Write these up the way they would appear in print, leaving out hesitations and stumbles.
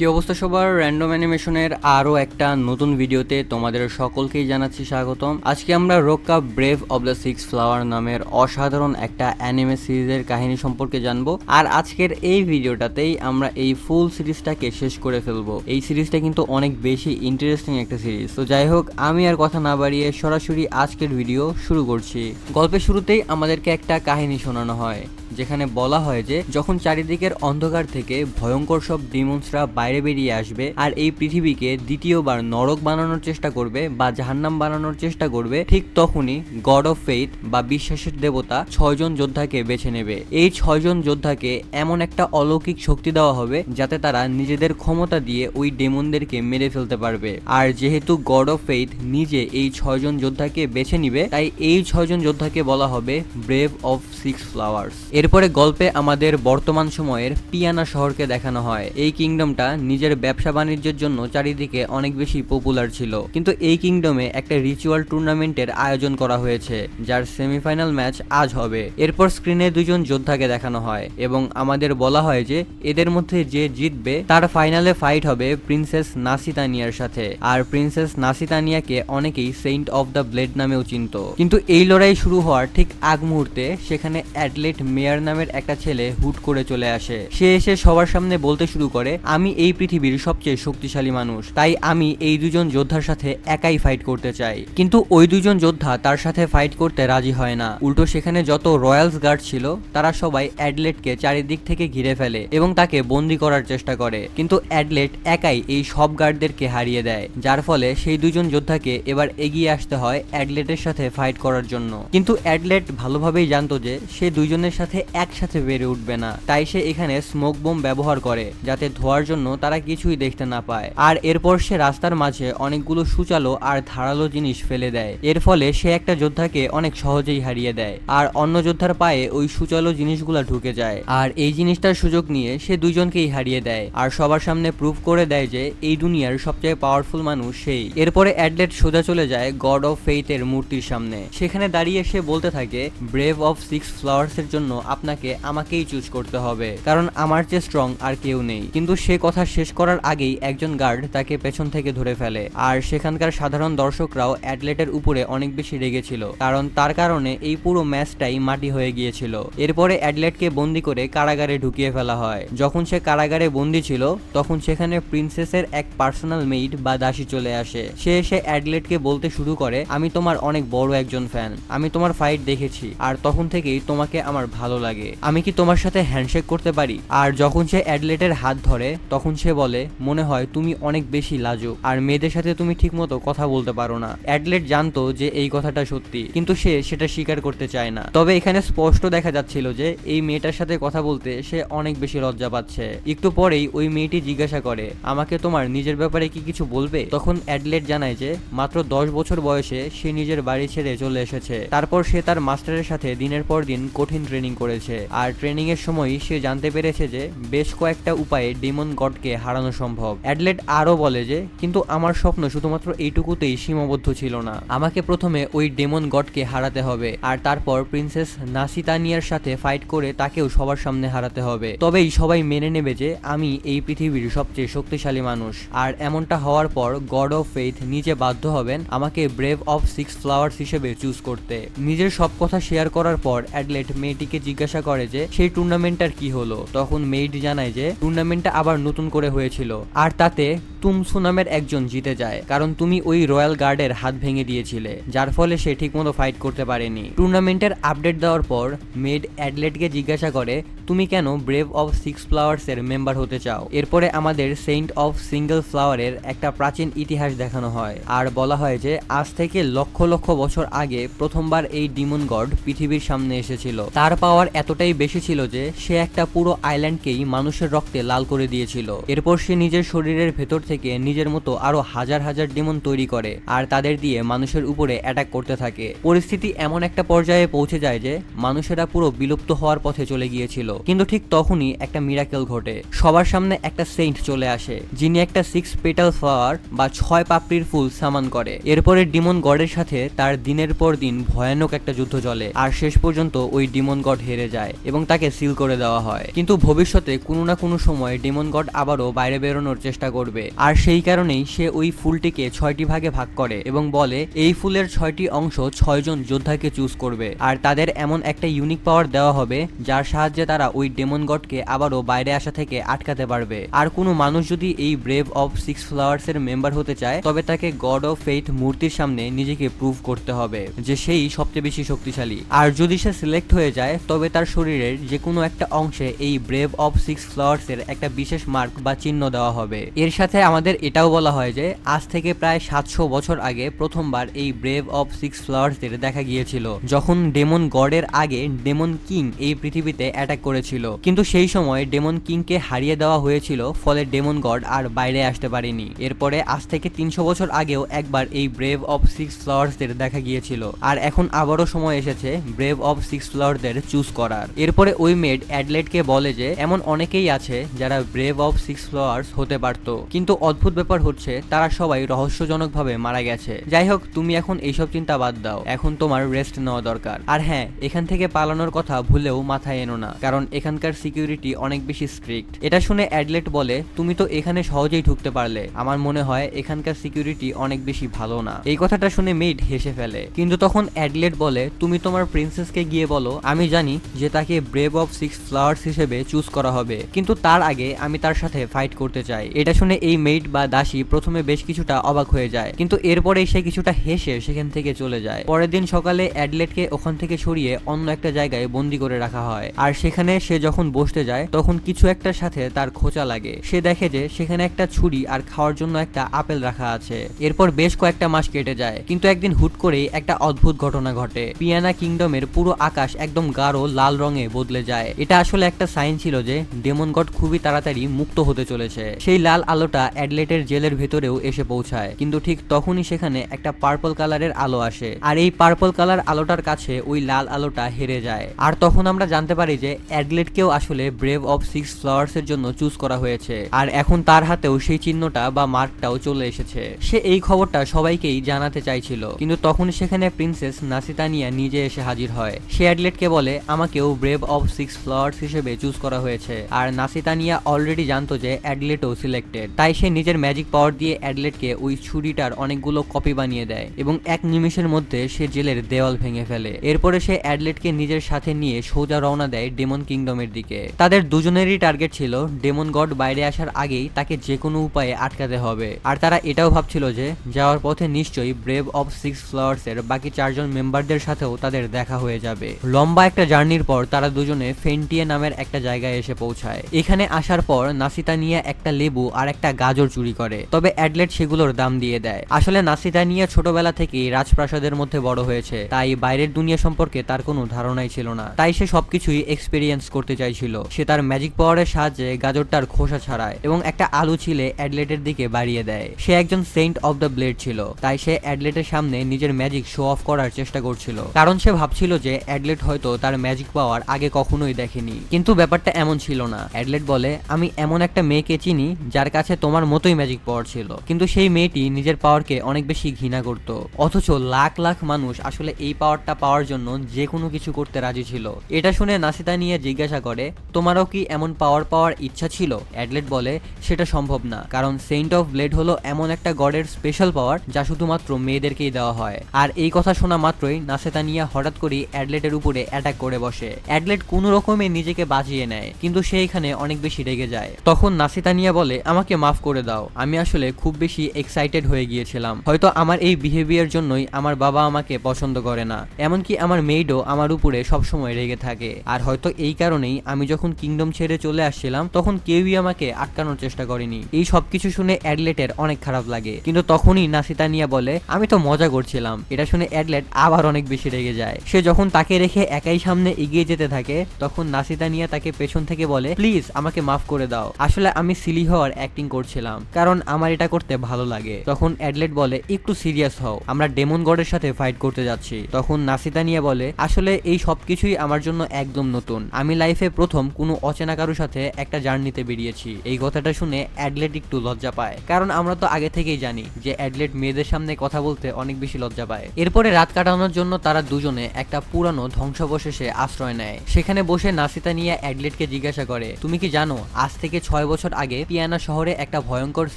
কি অবস্থা সবার, র্যান্ডম অ্যানিমেশনের আরও একটা নতুন ভিডিওতে তোমাদের সকলকেই জানাচ্ছি স্বাগতম। আজকে আমরা রোক্কা brave of the six flower নামের অসাধারণ একটা অ্যানিমে সিরিজের কাহিনী সম্পর্কে জানবো। আর আজকের এই ভিডিওটাতেই আমরা এই ফুল সিরিজটাকে শেষ করে ফেলবো। এই সিরিজটা কিন্তু অনেক বেশি ইন্টারেস্টিং একটা সিরিজ। তো যাই হোক, আমি আর কথা না বাড়িয়ে সরাসরি আজকের ভিডিও শুরু করছি। গল্পের শুরুতেই আমাদেরকে একটা কাহিনী শোনানো হয়, যেখানে বলা হয় যে যখন চারিদিকের অন্ধকার থেকে ভয়ঙ্কর সব ডিমন্সরা বাইরে বেরিয়ে আসবে আর এই পৃথিবীকে দ্বিতীয়বার নরক বানানোর চেষ্টা করবে বা জাহান্নাম বানানোর চেষ্টা করবে, ঠিক তখনই গড অফ ফেইথ বা বিশ্বাসের দেবতা 6 জন যোদ্ধাকে বেছে নেবে। এই 6 জন যোদ্ধাকে এমন একটা অলৌকিক শক্তি দেওয়া হবে যাতে তারা নিজেদের ক্ষমতা দিয়ে ওই ডেমনদেরকে মেরে ফেলতে পারবে। আর যেহেতু গড অফ ফেইথ নিজে এই 6 জন যোদ্ধাকে বেছে নিবে, তাই এই 6 জন যোদ্ধাকে বলা হবে ব্রেভ অফ সিক্স ফ্লাওয়ার্স। এরপরে গল্পে আমাদের বর্তমান সময়ের পিয়ানা শহরকে দেখানো হয়। এই কিংডমটা নিজের ব্যবসা বাণিজ্যের জন্য চারিদিকে অনেক বেশি পপুলার ছিল, কিন্তু এই কিংডমে একটা রিচুয়াল টুর্নামেন্টের আয়োজন করা হয়েছে, যার সেমিফাইনাল ম্যাচ আজ হবে। এরপর স্ক্রিনে 2 জন যোদ্ধাকে দেখানো হয় এবং আমাদের বলা হয় যে এদের মধ্যে যে জিতবে তার ফাইনালে ফাইট হবে প্রিন্সেস নাসিতানিয়ার সাথে। আর প্রিন্সেস নাসিতানিয়াকে অনেকেই সেইন্ট অফ দ্য ব্লেড নামেও চিনত। কিন্তু এই লড়াই শুরু হওয়ার ঠিক আগ মুহূর্তে সেখানে অ্যাডলেট মেয়ার নামের একটা ছেলে হুট করে চলে আসে। সে এসে সবার সামনে বলতে শুরু করে, আমি এই পৃথিবীর সবচেয়ে শক্তিশালী মানুষ, তাই আমি এই 2 জন যোদ্ধার সাথে একাই ফাইট করতে চাই। কিন্তু ওই 2 জন যোদ্ধা তার সাথে ফাইট করতে রাজি হয় না। উল্টো সেখানে যত রয়্যালস গার্ড ছিল তারা সবাই অ্যাডলেটকে চারিদিক থেকে ঘিরে ফেলে এবং তাকে বন্দি করার চেষ্টা করে। কিন্তু অ্যাডলেট একাই এই সব গার্ডদেরকে হারিয়ে দেয়, যার ফলে সেই 2 জন যোদ্ধাকে এবার এগিয়ে আসতে হয় অ্যাডলেটের সাথে ফাইট করার জন্য। কিন্তু অ্যাডলেট ভালোভাবেই জানতো যে সে 2 জনের সাথে একসাথে বেড়ে উঠবে না, তাই সে এখানে স্মোক বোম ব্যবহার করে যাতে ধোয়ার জন্য তারা কিছুই দেখতে না পায়। আর এরপর সে রাস্তার মাঝে অনেকগুলো সুচালো আর ধারালো জিনিস ফেলে দেয়। এর ফলে সে একটা যোদ্ধাকে অনেক সহজেই হারিয়ে দেয় আর অন্য যোদ্ধার পায়ে ওই সুচালো জিনিসগুলা ঢুকে যায়। আর এই জিনিসটার সুযোগ নিয়ে সে 2 জনকেই হারিয়ে দেয় আর সবার সামনে প্রুভ করে দেয় যে এই দুনিয়ার সবচেয়ে পাওয়ারফুল মানুষ সেই। এরপরে অ্যাডলেট সোজা চলে যায় গড অফ ফেইথ এর মূর্তির সামনে। সেখানে দাঁড়িয়ে সে বলতে থাকে, ব্রেভ অফ সিক্স ফ্লাওয়ার্স এর জন্য আপনাকে আমাকেই চুজ করতে হবে, কারণ আমার চেয়ে স্ট্রং আর কেউ নেই। কিন্তু সে কথা শেষ করার আগেই একজন গার্ড তাকে পেছন থেকে ধরে ফেলে। আর সেখানকার সাধারণ দর্শকরাও অ্যাডলেটের উপরে অনেক বেশি রেগেছিল, কারণ তার কারণে এই পুরো ম্যাচটাই মাটি হয়ে গিয়েছিল। এরপরে অ্যাডলেটকে বন্দি করে কারাগারে ঢুকিয়ে ফেলা হয়। যখন সে কারাগারে বন্দি ছিল তখন সেখানে প্রিন্সেসের এক পার্সোনাল মেইড বা দাসী চলে আসে। সে এসে অ্যাডলেটকে বলতে শুরু করে, আমি তোমার অনেক বড় একজন ফ্যান, আমি তোমার ফাইট দেখেছি আর তখন থেকেই তোমাকে আমার ভালো লাগে, আমি কি তোমার সাথে হ্যান্ডশেক করতে পারি? আর যখন সে অ্যাডলেটের হাত ধরে তখন সে বলে, মনে হয় তুমি অনেক বেশি লাজুক আর মেয়েদের সাথে তুমি ঠিকমতো কথা বলতে পারো না। অ্যাডলেট জানতো যে এই কথাটা সত্যি, কিন্তু সে সেটা স্বীকার করতে চায় না। তবে এখানে স্পষ্ট দেখা যাচ্ছিল যে এই মেয়েটার সাথে কথা বলতে সে অনেক বেশি লজ্জা পাচ্ছে। একটু পরেই ওই মেয়েটি জিজ্ঞাসা করে, আমাকে তোমার নিজের ব্যাপারে কি কিছু বলবে? তখন অ্যাডলেট জানায় যে মাত্র 10 বছর বয়সে সে নিজের বাড়ি ছেড়ে চলে এসেছে। তারপর সে তার মাস্টারের সাথে দিনের পর দিন কঠিন ট্রেনিং করেছে আর ট্রেনিং এর সময়ই সে জানতে পেরেছে যে বেশ কয়েকটা উপায়ে ডেমন গডকে হারানো সম্ভব। অ্যাডলেট আরো বলে যে কিন্তু আমার স্বপ্ন শুধুমাত্র এইটুকুতেই সীমাবদ্ধ ছিল না, আমাকে প্রথমে ওই ডেমন গডকে হারাতে হবে আর তারপর প্রিন্সেস নাসিতানিয়ার সাথে ফাইট করে তাকেও সবার সামনে হারাতে হবে। তবেই সবাই মেনে নেবে যে আমি এই পৃথিবীর সবচেয়ে শক্তিশালী মানুষ। আর এমনটা হওয়ার পর গড অফ ফেইথ নিজে বাধ্য হবেন আমাকে ব্রেভ অফ সিক্স ফ্লাওয়ার্স হিসেবে চুজ করতে। নিজের সব কথা শেয়ার করার পর অ্যাডলেট মেয়েটিকে জিজ্ঞাসা করে যে সেই টুর্নামেন্টটার কি হলো। তখন মেয়েটি জানায় যে টুর্নামেন্টটা আবার নতুন করে হয়েছিল আর তাতে তুমসু নামের একজন জিতে যায়, কারণ তুমি ওই রয়্যাল গার্ডের হাত ভেঙে দিয়েছিলে, যার ফলে সে ঠিকমতো ফাইট করতে পারেনি। টুর্নামেন্টের আপডেট দেওয়ার পর মেড অ্যাডলেটকে জিজ্ঞাসা করে, তুমি কেন ব্রেভ অফ সিক্স ফ্লাওয়ার্স এর মেম্বার হতে চাও? এরপরে আমাদের সেইন্ট অফ সিঙ্গেল ফ্লাওয়ারের একটা প্রাচীন ইতিহাস দেখানো হয় আর বলা হয় যে আজ থেকে লক্ষ লক্ষ বছর আগে প্রথমবার এই ডিমন গড পৃথিবীর সামনে এসেছিল। তার পাওয়ার এতটাই বেশি ছিল যে সে একটা পুরো আইল্যান্ডকেই মানুষের রক্তে লাল করে দিয়েছিল। এরপর সে নিজের শরীরের ভেতর থেকে নিজের মতো আরো হাজার হাজার ডেমন তৈরি করে আর তাদের দিয়ে মানুষের উপরে অ্যাটাক করতে থাকে। পরিস্থিতি এমন একটা পর্যায়ে পৌঁছে যায় যে মানুষেরা পুরো বিলুপ্ত হওয়ার পথে চলে গিয়েছিল। কিন্তু ঠিক তখনই একটা মিরাকেল ঘটে। সবার সামনে একটা সেন্ট চলে আসে, যিনি একটা 6 পেটাল ফ্লাওয়ার বা 6 পাপড়ির ফুল সামান করে। এরপরে ডিমন গডের সাথে তার দিনের পর দিন ভয়ানক একটা যুদ্ধ চলে আর শেষ পর্যন্ত ওই ডিমন গড হেরে যায় এবং তাকে সিল করে দেওয়া হয়। কিন্তু ভবিষ্যতে কোনো না কোনো সময় ডিমন গড আবারও বাইরে বেরোনোর চেষ্টা করবে, আর সেই কারণেই সে ওই ফুলটিকে 6টি ভাগে ভাগ করে এবং বলে এই ফুলের 6টি অংশ 6 জন যোদ্ধাকে চুজ করবে আর তাদের এমন একটা ইউনিক পাওয়ার দেওয়া হবে যার সাহায্যে তারা ওই ডেমন গডকে আবারও বাইরে আসা থেকে আটকাতে পারবে। আর কোনো মানুষ যদি এই ব্রেভ অফ 6 ফ্লাওয়ার্স এর মেম্বার হতে চায় তবে তাকে গড অফ ফেইথ মূর্তির সামনে নিজেকে প্রুভ করতে হবে যে সেই সবচেয়ে বেশি শক্তিশালী। আর যদি সে সিলেক্ট হয়ে যায় তবে তার শরীরের যে কোনো একটা অংশে এই ব্রেভ অফ 6 ফ্লাওয়ার্স এর একটা বিশেষ মার্ক বা চিহ্ন দেওয়া হবে। এর সাথে আমাদের এটাও বলা হয় যে আজ থেকে প্রায় 700 বছর আগে প্রথমবার এই ব্রেভ অফ 6 ফ্লাওয়ার্স এর দেখা গিয়েছিল, যখন ডেমন গডের আগে ডেমন কিং এই পৃথিবীতে অ্যাটাক করেছিল। কিন্তু সেই সময় ডেমন কিংকে হারিয়ে দেওয়া হয়েছিল, ফলে ডেমন গড আর বাইরে আসতে পারেনি। এরপরে আজ থেকে 300 বছর আগেও একবার এই ব্রেভ অফ 6 ফ্লাওয়ার্স এর দেখা গিয়েছিল, আর এখন আবারও সময় এসেছে ব্রেভ অফ 6 ফ্লাওয়ার্স এর চুজ করার। এরপরে ওই মেড অ্যাডলেটকে বলে যে এমন অনেকেই আছে যারা ব্রেভ অফ 6 ফ্লাওয়ার্স হতে পারত, কিন্তু অদ্ভুত ব্যাপার হচ্ছে তারা সবাই রহস্যজনকভাবে মারা গেছে। যাই হোক, তুমি এখন এইসব চিন্তা বাদ দাও, এখন তোমার রেস্ট নেওয়া দরকার। আর হ্যাঁ, এখান থেকে পালানোর কথা ভুলেও মাথায় এনো না, কারণ এখানকার সিকিউরিটি অনেক বেশি স্ট্রিক্ট। এটা শুনে অ্যাডলেট বলে তুমি তো এখানে সহজেই ঢুকতে পারলে, আমার মনে হয় এখানকার সিকিউরিটি অনেক বেশি ভালো না। এই কথাটা শুনে মেড হেসে ফেলে, কিন্তু তখন অ্যাডলেট বলে তুমি তোমার প্রিন্সেসকে গিয়ে বলো আমি জানি যে তাকে ব্রেভ অফ 6 ফ্লাওয়ার্স হিসেবে চুজ করা হবে, কিন্তু তার আগে আমি তার সাথে ফাইট করতে চাই। এটা শুনে এই মেড বা দাসী প্রথমে বেশ কিছুটা অবাক হয়ে যায়, কিন্তু এরপরেই সে কিছুটা হেসে সেখান থেকে চলে যায়। পরের দিন সকালে অ্যাডলেটকে ওখান থেকে সরিয়ে অন্য একটা জায়গায় বন্দি করে রাখা হয়, আর সেখানে সে যখন বসতে যায় তখন কিছু একটার সাথে তার খোঁচা লাগে। সে দেখে যে সেখানে একটা ছুরি আর খাওয়ার জন্য একটা আপেল রাখা আছে। এরপর বেশ কয়েকটা মাস কেটে যায়, কিন্তু একদিন হুট করেই একটা অদ্ভুত ঘটনা ঘটে। পিয়ানা কিংডমের পুরো আকাশ একদম গাঢ় লাল রঙে বদলে যায়। এটা আসলে একটা সাইন ছিল যে ডেমন গড খুবই তাড়াতাড়ি মুক্ত হতে চলেছে। সেই লাল আলোটা অ্যাডলেটের জেলের ভেতরেও এসে পৌঁছায়, কিন্তু ঠিক তখনই সেখানে একটা পার্পল কালারের আলো আসে, আর এই পার্পল কালার আলোটার কাছে ওই লাল আলোটা হেরে যায়। আর তখন আমরা জানতে পারি যে অ্যাডলেটকেও আসলে ব্রেভ অফ 6 ফ্লাওয়ার্স এর জন্য চুজ করা হয়েছে, আর এখন তার হাতেও সেই চিহ্নটা বা মার্কটাও চলে এসেছে। সে এই খবরটা সবাইকেই জানাতে চাইছিল, কিন্তু তখন সেখানে প্রিন্সেস নাসিতানিয়া নিজে এসে হাজির হয়। সে অ্যাডলেটকে বলে আমাকেও ব্রেভ অফ 6 ফ্লাওয়ার্স হিসেবে চুজ করা হয়েছে, আর নাসিতানিয়া অলরেডি জানতো যে অ্যাডলেটও সিলেক্টেড। তাই সে নিজের ম্যাজিক পাওয়ার দিয়ে অ্যাডলেটকে ওই ছুরিটার অনেকগুলো কপি বানিয়ে দেয় এবং এক নিমিষের মধ্যে সে জেলের দেওয়াল ভেঙে ফেলে। এরপরে সে অ্যাডলেটকে নিজের সাথে নিয়ে সোজা রওনা দেয় ডেমন কিংডমের দিকে। তাদের দুজনেরই টার্গেট ছিল ডেমন গড বাইরে আসার আগেই তাকে যে কোনো উপায়ে আটকাতে হবে, আর তারা এটাও ভাবছিল যে যাওয়ার পথে নিশ্চয়ই ব্রেভ অফ 6 ফ্লাওয়ার্স এর বাকি 4 জন মেম্বারদের সাথেও তাদের দেখা হয়ে যাবে। লম্বা একটা জার্নির পর তারা দুজনে ফেন্টিয়ে নামের একটা জায়গায় এসে পৌঁছায়। এখানে আসার পর নাসিতানিয়া একটা লেবু আর একটা গাজর চুরি করে, তবে অ্যাডলেট সেগুলোর দাম দিয়ে দেয়। আসলে নাসিতানিয়া ছোটবেলা থেকেই রাজপ্রাসাদের মধ্যে বড় হয়েছে, তাই বাইরের দুনিয়া সম্পর্কে তার কোনো ধারণাই ছিল না। তাই সে সবকিছুই এক্সপেরিয়েন্স করতে চাইছিল। সে তার ম্যাজিক পাওয়ারের সাহায্যে গাজরটার খোসা ছাড়ায় এবং একটা আলু ছিলে অ্যাডলেটের দিকে বাড়িয়ে দেয়। সে একজন সেন্ট অফ দ্য ব্লেড ছিল, তাই সে অ্যাডলেটের সামনে নিজের ম্যাজিক শো অফ করার চেষ্টা করছিল, কারণ সে ভাবছিল যে অ্যাডলেট হয়তো তার ম্যাজিক পাওয়ার আগে কখনোই দেখেনি। কিন্তু ব্যাপারটা এমন ছিল না। অ্যাডলেট বলে আমি এমন একটা মেয়েকে চিনি যার কাছে তোমার মতোই ম্যাজিক পাওয়ার ছিল, কিন্তু সেই মেয়েটি নিজের পাওয়ারকে অনেক বেশি ঘৃণা করত, অথচ লাখ লাখ মানুষ আসলে এই পাওয়ারটা পাওয়ার জন্য যে কোনো কিছু করতে রাজি ছিল। এটা শুনে নাসিতানিয়া জিজ্ঞাসা করে তোমারও কি এমন পাওয়ার ইচ্ছা ছিল? অ্যাডলেট বলে সেটা সম্ভব না, কারণ সেন্ট অফ ব্লেড হলো এমন একটা গডের স্পেশাল পাওয়ার যা শুধুমাত্র মেয়েদেরকেই দেওয়া হয়। আর এই কথা শোনা মাত্রই নাসিতানিয়া হঠাৎ করে অ্যাডলেটের উপরে অ্যাটাক করে বসে। অ্যাডলেট কোনো রকমে নিজেকে বাঁচিয়ে নেয়, কিন্তু সে এখানে অনেক বেশি রেগে যায়। তখন নাসিতানিয়া বলে আমাকে মাফ করে দাও, আমি আসলে খুব বেশি এক্সাইটেড হয়ে গিয়েছিলাম। হয়তো আমার এই বিহেভিয়ার জন্যই আমার বাবা আমাকে পছন্দ করে না, এমনকি আমার মেইডও আমার উপরে সবসময় রেগে থাকে। আর হয়তো এই কারণেই আমি যখন কিংডম ছেড়ে চলে আসছিলাম তখন কেউই আমাকে আটকানোর চেষ্টা করেনি। এই সবকিছু শুনে অ্যাডলেটের অনেক খারাপ লাগে, কিন্তু তখনই নাসিতানিয়া বলে আমি তো মজা করছিলাম। এটা শুনে অ্যাডলেট আবার অনেক বেশি রেগে যায়। সে যখন তাকে রেখে একাই সামনে এগিয়ে যেতে থাকে তখন নাসিতানিয়া তাকে পেছন থেকে বলে প্লিজ আমাকে মাফ করে দাও, আসলে আমি সিলি হওয়ার অ্যাক্টিং করছিলাম। করছিলাম, কারণ আমার এটা করতে ভালো লাগে। তখন অ্যাডলেট বলে, একটু সিরিয়াস হও, আমরা ডেমন গডের সাথে ফাইট করতে যাচ্ছি। তখন নাসিতানিয়া বলে, আসলে এই সবকিছুই আমার জন্য একদম নতুন। আমি লাইফে প্রথম কোনো অচেনা কারোর সাথে একটা জার্নিতে বেরিয়েছি। এই কথাটা শুনে অ্যাডলেট একটু লজ্জা পায়, কারণ আমরা তো আগে থেকেই জানি যে অ্যাডলেট মেয়েদের সামনে কথা বলতে অনেক বেশি লজ্জা পায়। এরপরে রাত কাটানোর জন্য তারা দুজনে একটা পুরানো ধ্বংসাবশেষে আশ্রয় নেয়। সেখানে বসে নাসিতানিয়া অ্যাডলেটকে জিজ্ঞাসা করে, তুমি কি জানো আজ থেকে 6 বছর আগে পিয়ানা শহরে একটা ভয়ঙ্কর